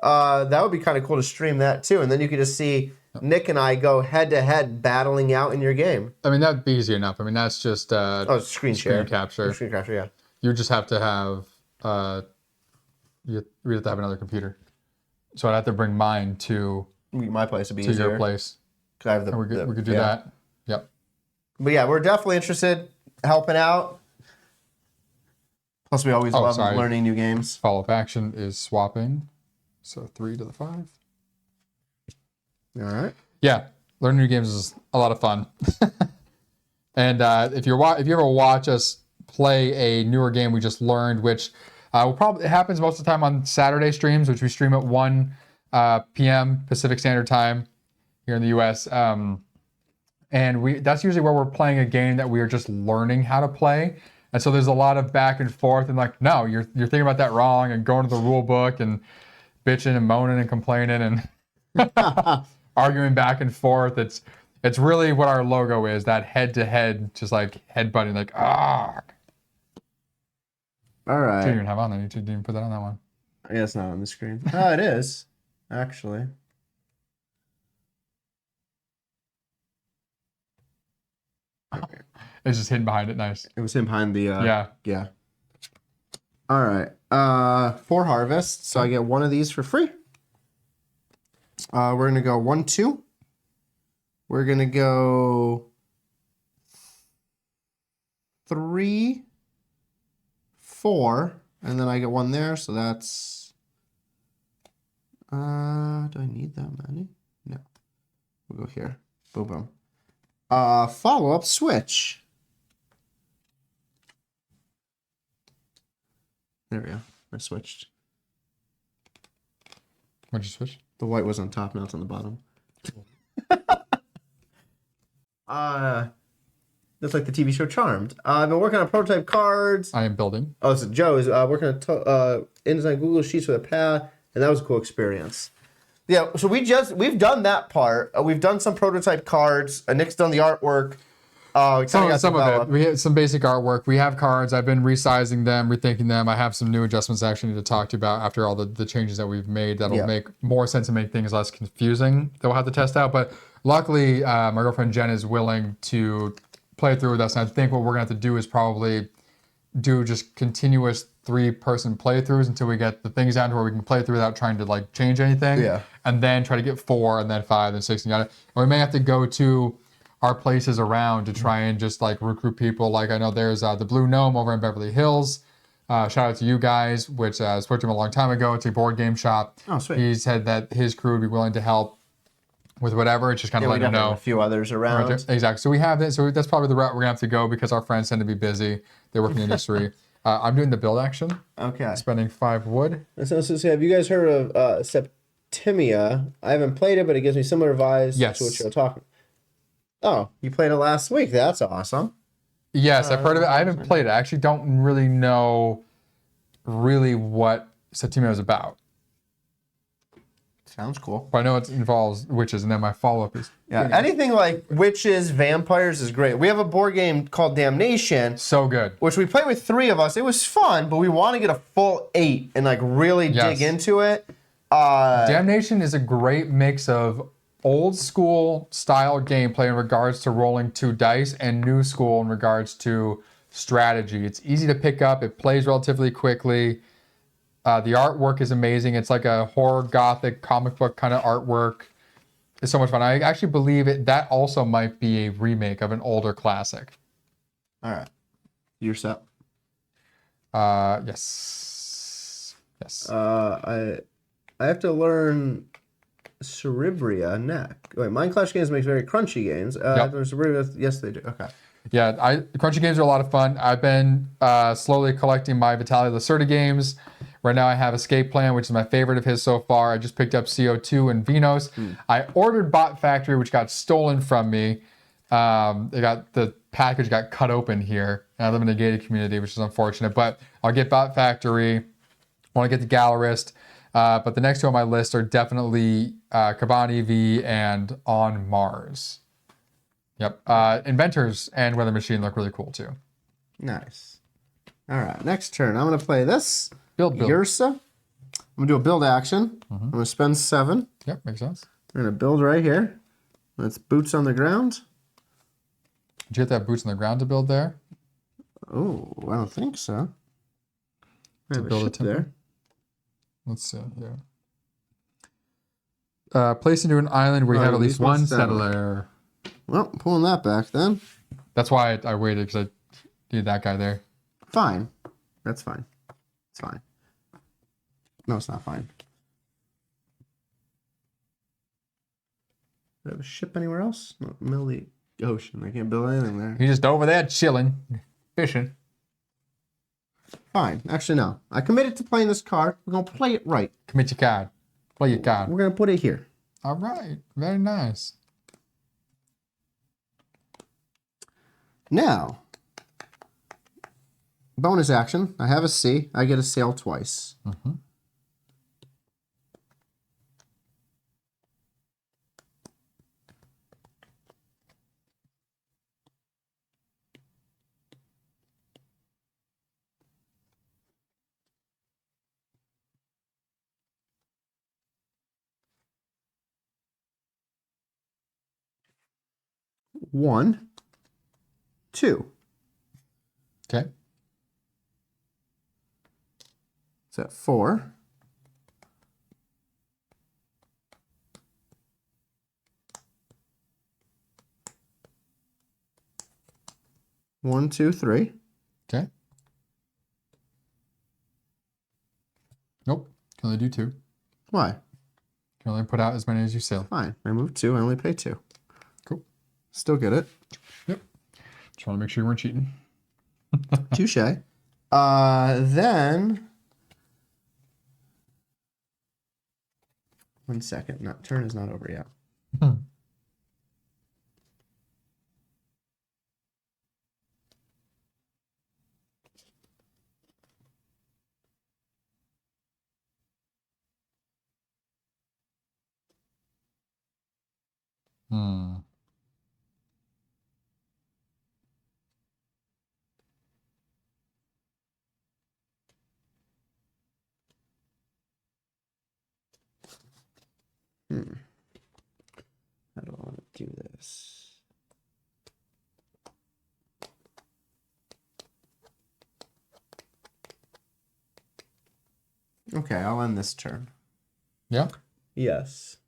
That would be kind of cool to stream that too, and then you could just see Nick and I go head to head battling out in your game. I mean, that'd be easy enough. I mean, that's just screen capture. Screen capture, yeah. You just have to have we have to have another computer. So I'd have to bring mine to my place would be easier. Your place. I have we could do that. Yep. But yeah, we're definitely interested helping out. Plus, we always love learning new games. Follow-up action is swapping. So 3 to the 5. All right. Yeah, learning new games is a lot of fun. And if you ever watch us play a newer game we just learned, which it happens most of the time on Saturday streams, which we stream at 1 p.m. Pacific Standard Time here in the U.S. And that's usually where we're playing a game that we are just learning how to play. And so there's a lot of back and forth and like, no, you're thinking about that wrong, and going to the rule book and bitching and moaning and complaining and arguing back and forth. It's really what our logo is, that head-to-head, just like headbutting, like, ah. All right. You didn't even have on there. You didn't even put that on that one. Yeah, it's not on the screen. Oh, it is, actually. It's just hidden behind it. Nice. It was hidden behind the... Yeah. All right. 4 harvests, so I get 1 of these for free. We're going to go 1, 2. We're going to go 3, 4, and then I get 1 there, so that's... do I need that many? No. We'll go here. Boom, boom. Follow-up switch. There we go. I switched. What'd you switch? The white was on top, now it's on the bottom. That's like the TV show Charmed. I've been working on prototype cards. I am building. Oh, so Joe is working on InDesign Google Sheets with a pad, and that was a cool experience. Yeah, so we've done that part. We've done some prototype cards. Nick's done the artwork. Some of it. We had some basic artwork. We have cards. I've been resizing them, rethinking them. I have some new adjustments I actually need to talk to you about after all the changes that we've made. That'll make more sense and make things less confusing that we'll have to test out. But luckily, my girlfriend Jen is willing to play through with us. And I think what we're going to have to do is probably do just continuous 3-person playthroughs until we get the things down to where we can play through without trying to like change anything. Yeah. And then try to get 4 and then 5 and 6 and yada. Or we may have to go to our places around to try and just like recruit people. Like I know there's the Blue Gnome over in Beverly Hills. Shout out to you guys, which I spoke to him a long time ago. It's a board game shop. Oh, sweet. He said that his crew would be willing to help with whatever. It's just kind of letting them know. A few others around. Right, exactly. So we have this. So that's probably the route we're gonna have to go because our friends tend to be busy. They work in the industry. I'm doing the build action. Okay. Spending 5 wood. So have you guys heard of Septimia? I haven't played it, but it gives me similar vibes to what you're talking. Oh, you played it last week. That's awesome. Yes, I've heard of it. I haven't played it. I actually don't really know what Septimia is about. Sounds cool. But I know it involves witches, and then my follow-up is... Yeah, anything like witches, vampires is great. We have a board game called Damnation. So good. Which we played with 3 of us. It was fun, but we want to get a full 8 and like really dig into it. Damnation is a great mix of old school style gameplay in regards to rolling 2 dice and new school in regards to strategy. It's easy to pick up. It plays relatively quickly. The artwork is amazing. It's like a horror gothic comic book kind of artwork. It's so much fun. I actually believe that also might be a remake of an older classic. All right. You're set? Yes. I have to learn Cerebria neck. Wait, Mind Clash Games makes very crunchy games. Cerebria, yes, they do. Okay. Yeah, crunchy games are a lot of fun. I've been slowly collecting my Vitaly Lacerda games. Right now I have Escape Plan, which is my favorite of his so far. I just picked up CO2 and Venus. I ordered Bot Factory, which got stolen from me. The package got cut open here. And I live in a gated community, which is unfortunate. But I'll get Bot Factory. I want to get the Gallerist. But the next 2 on my list are definitely Kaban EV and On Mars. Yep. Inventors and Weather Machine look really cool too. Nice. All right. Next turn. I'm going to play this. Build. Ursa. I'm going to do a build action. I'm going to spend 7. Yep. Makes sense. I'm going to build right here. That's boots on the ground. Did you get that boots on the ground to build there? Oh, I don't think so. To build a temple there. Let's see here. Place into an island where you have at least 1 settler. Well, pulling that back then. That's why I waited, because I needed that guy there. Fine. That's fine. It's fine. No, it's not fine. Do I have a ship anywhere else? No, middle of the ocean. I can't build anything there. He's just over there chilling, fishing. Fine. Actually, no. I committed to playing this card. We're going to play it right. Commit your card. Play your card. We're going to put it here. All right. Very nice. Now, bonus action. I have a sea. I get a sail twice. One, 2. Okay. It's at 4. One, 2, 3. Okay. Nope. Can only do 2. Why? You can only put out as many as you sell. Fine. I moved 2. I only pay 2. Cool. Still get it. Yep. Just want to make sure you weren't cheating. Touche. Then... 1 second. Turn is not over yet. How do I want to do this? Okay, I'll end this turn. Yeah. Yes.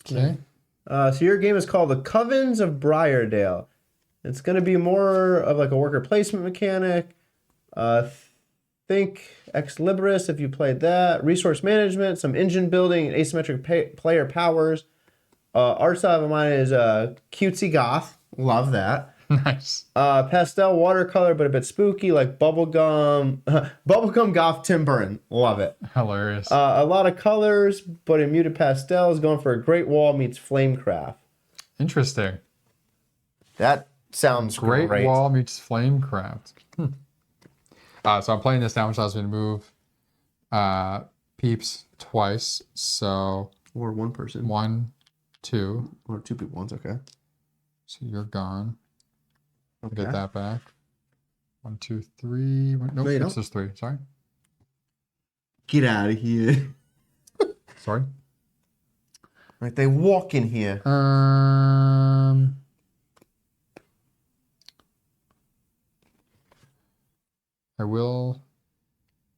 Okay. So your game is called The Covens of Briardale. It's going to be more of like a worker placement mechanic. Think Ex Libris if you played that. Resource management, some engine building, and asymmetric player powers. Art style of mine is cutesy goth. Love that. Nice. Pastel watercolor, but a bit spooky, like bubblegum. Bubblegum goth Tim Burton. Love it. Hilarious. A lot of colors, but in muted pastels. Going for a Great Wall meets Flamecraft. Interesting. That sounds Great great. Wall meets Flamecraft. So I'm playing this now, which allows me to move peeps twice. So Or one person. 1, 2. Or 2 people. One's okay. So you're gone. Okay. Get that back. 1, 2, 3. Nope, No, you it's don't. just 3. Sorry. Get out of here. Sorry. Like they walk in here. I will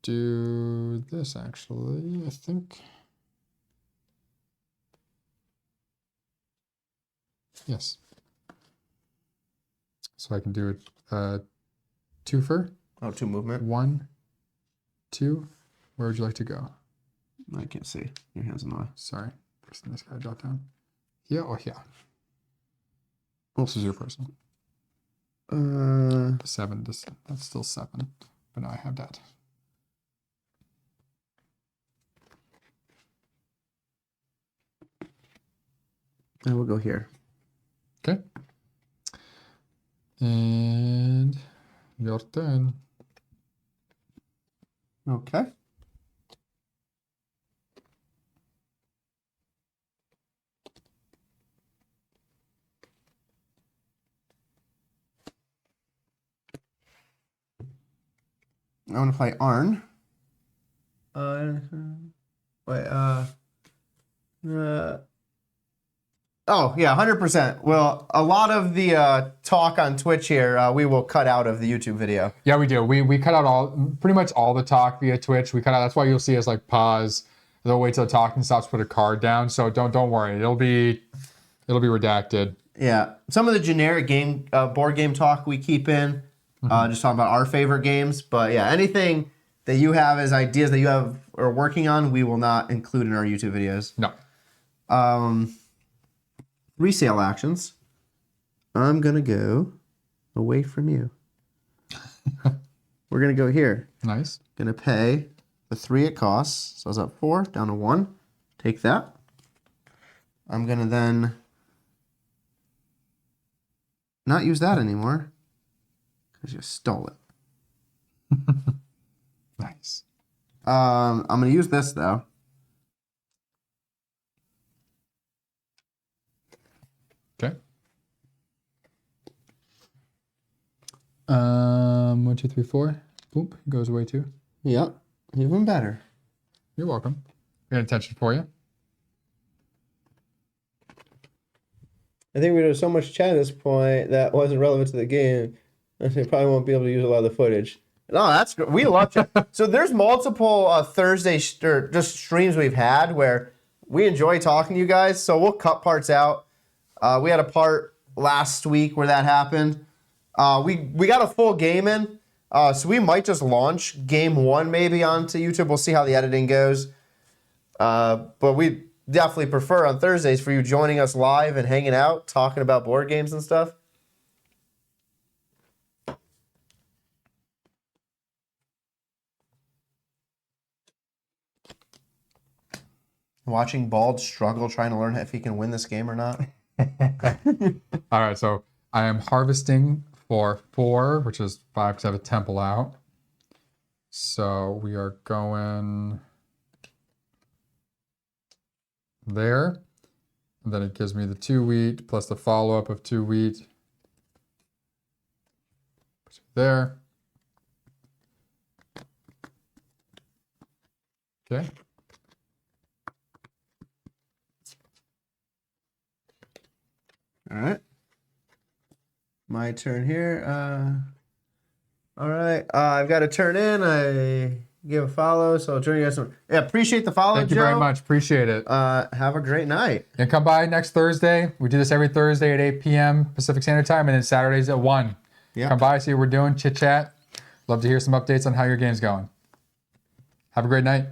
do this actually, I think. Yes. So I can do a twofer. Oh, 2 movement. 1, 2. Where would you like to go? I can't see. Your hand's in the way. Sorry. Person this guy drop down. Here or here? This is your person. 7. That's still 7. But now I have that. And we'll go here. Okay. And your turn. Okay. I want to play Arn. Oh, yeah, 100%. Well, a lot of the talk on Twitch here, we will cut out of the YouTube video. Yeah, we do. We cut out pretty much all the talk via Twitch. We cut out. That's why you'll see us like pause. They'll wait till the talking stops, put a card down. So don't worry. It'll be redacted. Yeah, some of the generic game board game talk we keep in, just talking about our favorite games. But yeah, anything that you have as ideas that you have are working on, we will not include in our YouTube videos. No. Resale actions. I'm gonna go away from you. We're gonna go here. Nice. Gonna pay the 3 it costs. So I was up 4, down to 1. Take that. I'm gonna then not use that anymore because you stole it. Nice. I'm gonna use this though. Okay. 1, 2, 3, 4. Boop. Goes away too. Yep. Even better. You're welcome. Got attention for you. I think we did so much chat at this point that wasn't relevant to the game. I probably won't be able to use a lot of the footage. No, that's good. We love chat. So there's multiple Thursday or just streams we've had where we enjoy talking to you guys. So we'll cut parts out. We had a part last week where that happened. We got a full game in. So we might just launch game 1 maybe onto YouTube. We'll see how the editing goes. But we definitely prefer on Thursdays for you joining us live and hanging out, talking about board games and stuff. Watching Bald struggle trying to learn if he can win this game or not. All right, so I am harvesting for 4, which is 5 because I have a temple out. So we are going there. And then it gives me the 2 wheat plus the follow-up of 2 wheat. There. Okay. All right. My turn here. All right. I've got to turn in. I give a follow, so I'll turn you guys some. Yeah, appreciate the follow, Thank you Joe. very much. Appreciate it. Have a great night. And come by next Thursday. We do this every Thursday at 8 p.m. Pacific Standard Time, and then Saturdays at 1. Yeah. Come by, see what we're doing, chit chat. Love to hear some updates on how your game's going. Have a great night.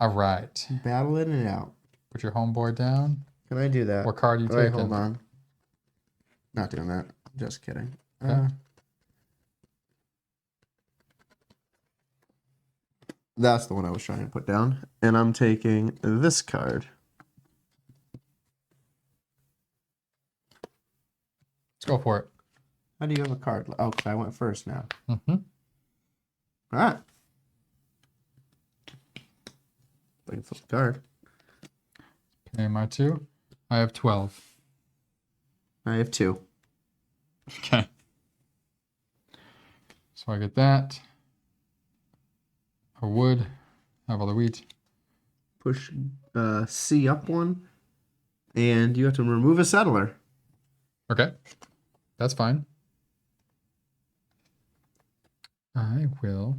All right. Battling it out. Put your home board down. Can I do that? What card are you Wait, taking? hold on. Not doing that. Just kidding. Okay. That's the one I was trying to put down. And I'm taking this card. Let's go for it. How do you have a card? Oh, because I went first now. Mm-hmm. All right. I can flip the card. Okay, my 2. I have 12. I have 2. Okay. So I get that. A wood. Have all the wheat. Push C up 1. And you have to remove a settler. Okay. That's fine. I will.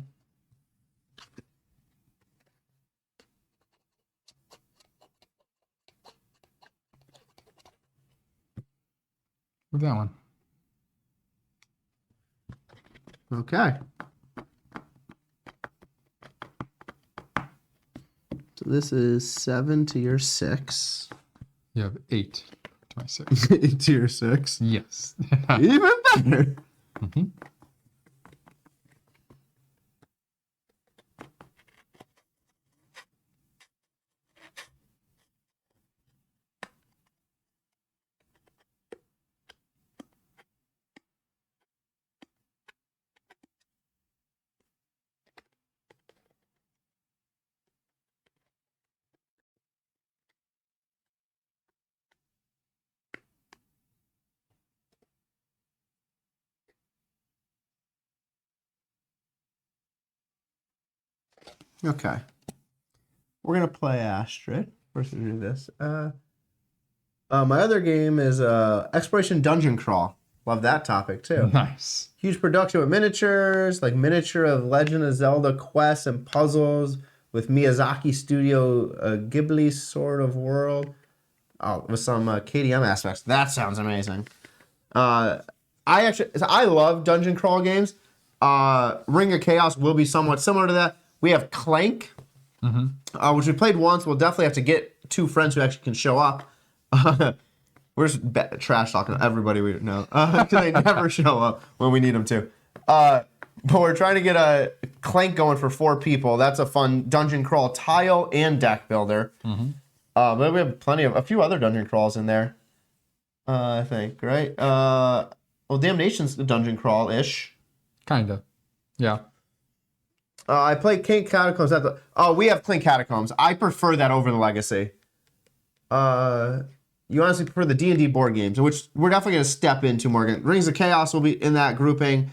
Move that one. Okay. So this is 7 to your 6. You have 8 to my 6. 8 to your 6. Yes. Even better. Mm-hmm. Okay. We're going to play Astrid. First, we do this. My other game is Exploration Dungeon Crawl. Love that topic, too. Nice. Huge production with miniatures, like miniature of Legend of Zelda quests and puzzles with Miyazaki Studio Ghibli sort of world. Oh, with some KDM aspects. That sounds amazing. I love dungeon crawl games. Ring of Chaos will be somewhat similar to that. We have Clank, which we played once. We'll definitely have to get 2 friends who actually can show up. We're just trash talking to everybody we know because they never show up when we need them to. But we're trying to get a Clank going for 4 people. That's a fun dungeon crawl tile and deck builder. But we have a few other dungeon crawls in there. I think, right? Well, Damnation's a dungeon crawl-ish. Kinda. Yeah. I played Clink Catacombs. We have Clink Catacombs. I prefer that over the Legacy. You honestly prefer the D&D board games, which we're definitely going to step into more. Rings of Chaos will be in that grouping.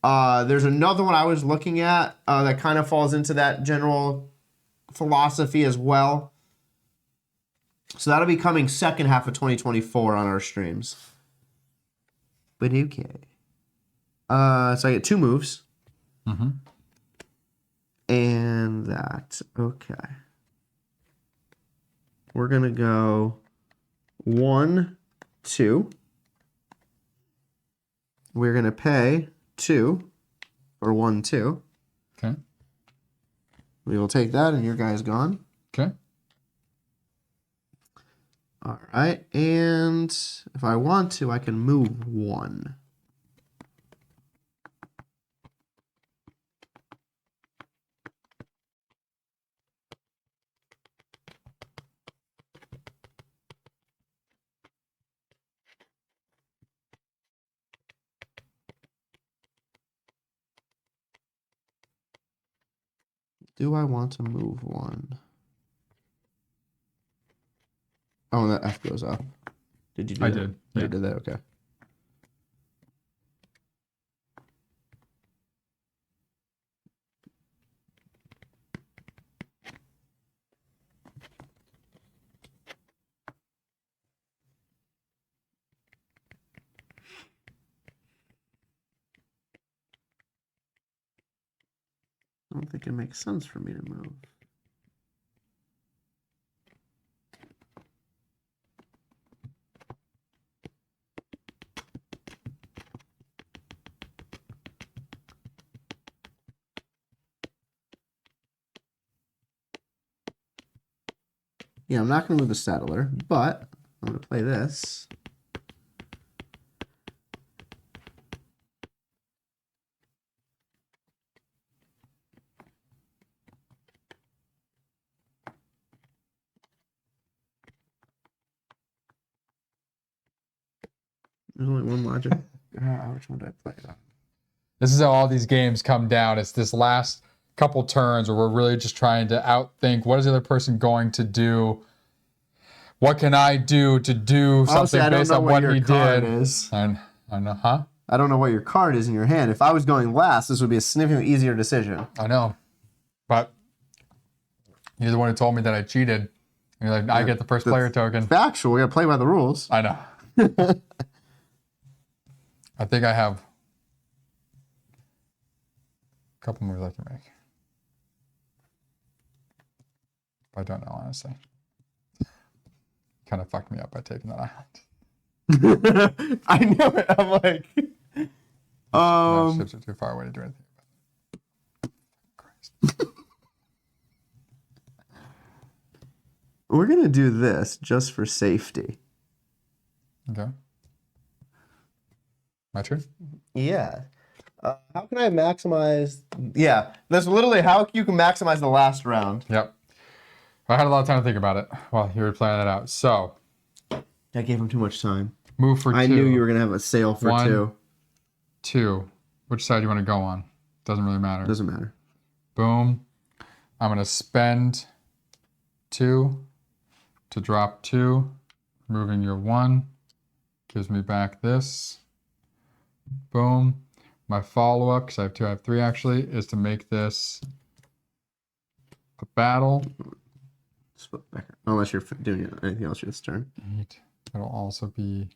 There's another one I was looking at that kind of falls into that general philosophy as well. So that'll be coming second half of 2024 on our streams. But okay. So I get 2 moves. And that. Okay. We're going to go 1, 2. We're going to pay 2 for 1, 2. Okay. We will take that, and your guy's gone. Okay. All right, and if I want to, I can move 1. Do I want to move 1? Oh, and that F goes up. Did you do I that? did. Oh, Yeah. you did that? Okay. I don't think it makes sense for me to move. Yeah, I'm not going to move the settler, but I'm going to play this. There's only one logic. Which one did I play? This is how all these games come down. It's this last couple turns where we're really just trying to outthink what is the other person going to do. What can I do to do something based on what he did? I know, huh? I don't know what your card is in your hand. If I was going last, this would be a significantly easier decision. I know, but you're the one who told me that I cheated. You're like, I get the first player token. Factual. We got to play by the rules. I know. I think I have a couple moves I can make. I don't know, honestly. Kind of fucked me up by taking that island. I knew it. I'm like, No, ships are too far away to do anything about it. Christ. we're gonna do this just for safety. Okay. My turn? Yeah. How can I maximize? Yeah, that's literally how you can maximize the last round. Yep. I had a lot of time to think about it while you were planning that out. So. I gave him too much time. Move for 2. I knew you were gonna have a sale for 1, 2. 2. Which side do you want to go on? Doesn't really matter. Doesn't matter. Boom. I'm going to spend 2 to drop 2. Moving your 1. Gives me back this. Boom. My follow-up, because I have 2, I have 3 actually, is to make this a battle. Split back. Unless you're doing anything else this turn. 8. It'll also be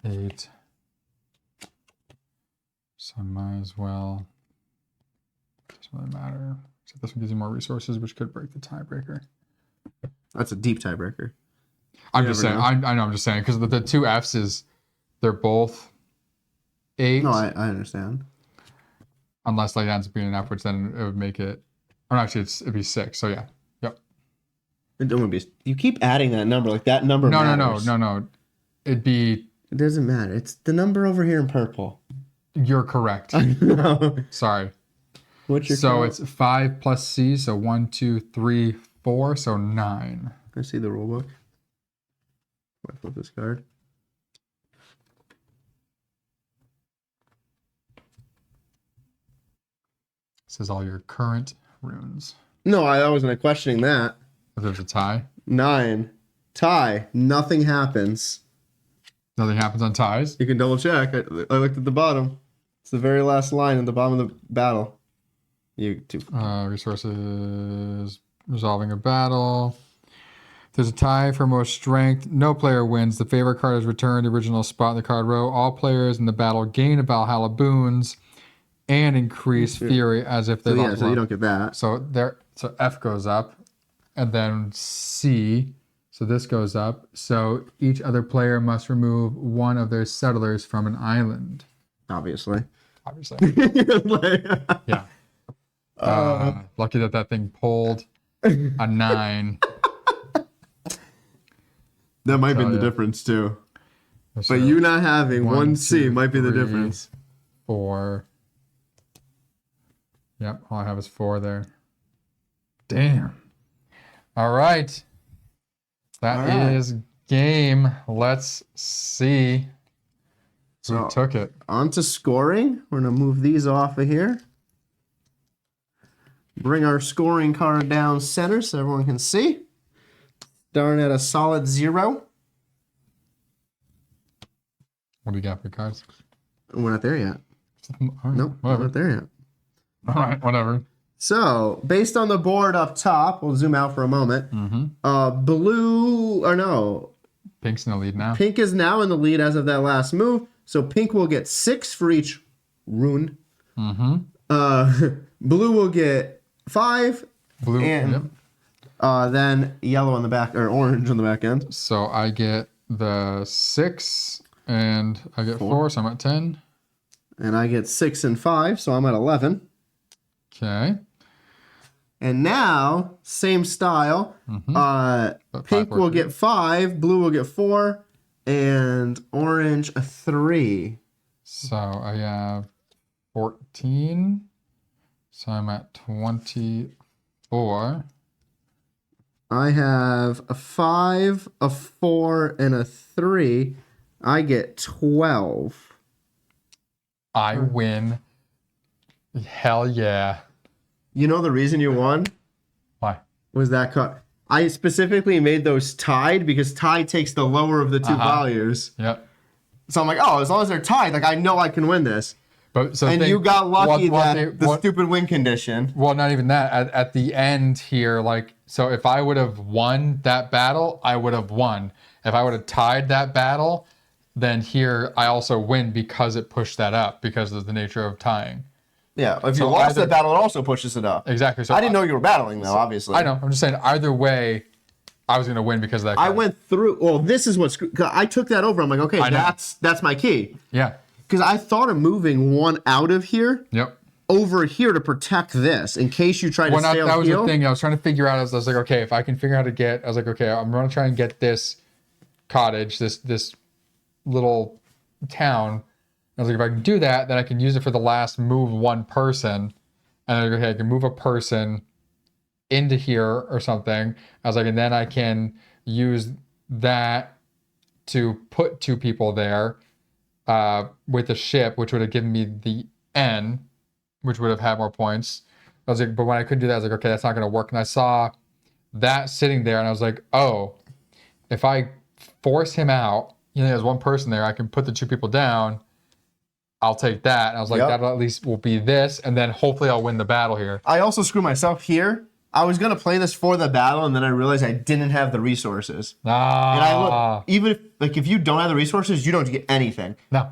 8. So I might as well. Doesn't really matter. Except this one gives you more resources, which could break the tiebreaker. That's a deep tiebreaker. I'm just saying. I know. I'm just saying because the 2 Fs is they're both 8. No, I understand. Unless like it ends up being an F, which then it would make it. Or actually, it'd be 6. So yeah. Yep. It don't be. You keep adding that number. Like that number. matters. No. It'd be. It doesn't matter. It's the number over here in purple. You're correct. No. Sorry. What's your So count? it's 5 plus C. So 1, 2, 3, 4. So 9. I see the rule book. I flip this card. This is all your current runes. No, I wasn't questioning that. If there's a tie, 9. Tie. Nothing happens. nothing happens on ties. You can double check. I looked at the bottom. It's the very last line at the bottom of the battle. Resources, resolving a battle. If there's a tie for most strength, no player wins. The favorite card is returned to the original spot in the card row. All players in the battle gain a Valhalla boons and increase fury as if they so you don't get that. So F goes up, and then C. So this goes up. So each other player must remove one of their settlers from an island. Obviously. Yeah. Lucky that thing pulled. a 9. That might be Tell the ya. difference too. So But you not having 1 C 2, might be the 3, difference. 4. Yep, all I have is 4 there. Damn. All right. That is game. Let's see who took it. On to scoring. We're going to move these off of here. Bring our scoring card down center so everyone can see. Starting at a solid 0. What do you got for cards? We're not there yet. Right, Nope, we're whatever. not there yet. All right, whatever. So, based on the board up top, we'll zoom out for a moment. Pink's in the lead now. Pink is now in the lead as of that last move. So Pink will get 6 for each rune. Blue will get 5. Blue. And Yep. then yellow on the back, or orange on the back end. So I get the 6, and I get 4, so I'm at 10. And I get 6 and 5, so I'm at 11. Okay. And now, same style. But Pink 5, 4, will 3. get 5, blue will get 4, and orange a 3. So I have 14. So I'm at 24. I have a 5, a 4, and a 3. I get 12. I win. Hell yeah. You know the reason you won Why? was that cut. I specifically made those tied because tied takes the lower of the two values. Yep. So I'm like, oh, as long as they're tied, like I know I can win this. But so And you got lucky that the what, stupid win condition. well, not even that. At the end here, like, so if I would have won that battle, I would have won. If I would have tied that battle, then here I also win because it pushed that up because of the nature of tying. Yeah, if So you lost either- that battle, it also pushes it up. Exactly. So I didn't know you were battling though, obviously. I know. I'm just saying either way, I was going to win because of that. I card. went through. Well, this is what's. I took that over. I'm like, okay, know. that's my key. Yeah. Because I thought of moving one out of here Yep. over here to protect this in case you try to Well, sail that was heal. the thing. I was trying to figure out. I was like, okay, if I can figure out how to get, I was like, okay, I'm going to try and get this cottage, this little town. I was like, if I can do that, then I can use it for the last move one person. And I was like, okay, I can move a person into here or something. I was like, and then I can use that to put 2 people there with the ship, which would have given me the N, which would have had more points. I was like, but when I couldn't do that, I was like, okay, that's not going to work. And I saw that sitting there, and I was like, oh, if I force him out, there's one person there, I can put the 2 people down. I'll take that. And I was like, that at least will be this, and then hopefully I'll win the battle here. I also screwed myself here. I was gonna play this for the battle, and then I realized I didn't have the resources. And I look, even if you don't have the resources, you don't get anything. No.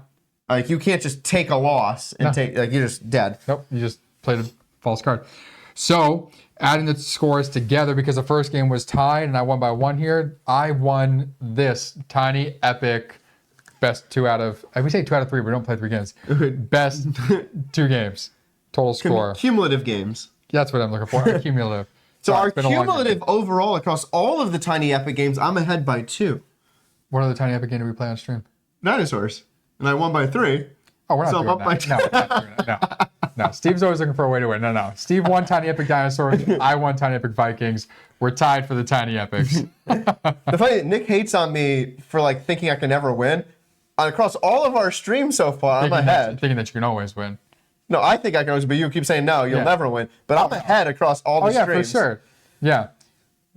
Like you can't just take a loss and you're just dead. Nope, you just played a false card. So, adding the scores together, because the first game was tied and I won by 1 here, I won this tiny, epic, best 2 out of, we say 2 out of 3, but we don't play 3 games. Best 2 games, total score. Cumulative games. That's what I'm looking for, cumulative. So Sorry, our it's been a long cumulative game. overall across all of the Tiny Epic games, I'm ahead by 2. What other tiny epic game do we play on stream? Dinosaurs. And I won by 3. Oh, we're not So I'm doing up by that. No, we're not doing that. No, Steve's always looking for a way to win. No. Steve won Tiny Epic Dinosaurs. I won Tiny Epic Vikings. We're tied for the Tiny Epics. The funny Nick hates on me for thinking I can never win. Across all of our streams so far, I'm ahead. Thinking that you can always win. No, I think I can always, but you keep saying no, you'll never win. But I'm ahead across all the streams. Oh, yeah, for sure. Yeah.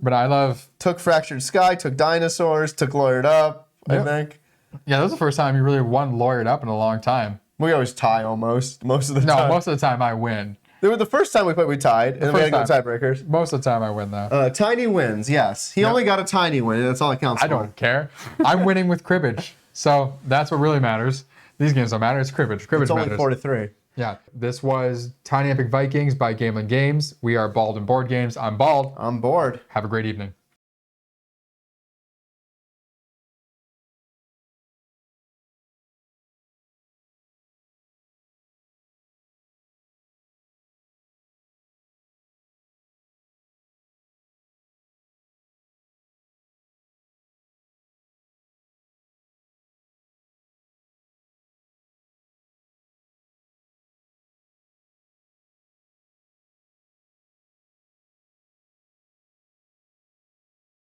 But I love... Took Fractured Sky, took Dinosaurs, took Lawyered Up, I think. Yeah, that was the first time you really won Lawyered Up in a long time. We always tie almost, most of the time. No, most of the time I win. The first time we played, we tied, and then we had to go tiebreakers. Most of the time I win, though. Tiny wins, yes. He only got a tiny win, and that's all that counts for. I don't care. I'm winning with cribbage. So that's what really matters. These games don't matter. It's cribbage. Cribbage It's only matters. 4-3. Yeah. This was Tiny Epic Vikings by Gamelyn Games. We are Bald and Board Games. I'm Bald. I'm bored. Have a great evening.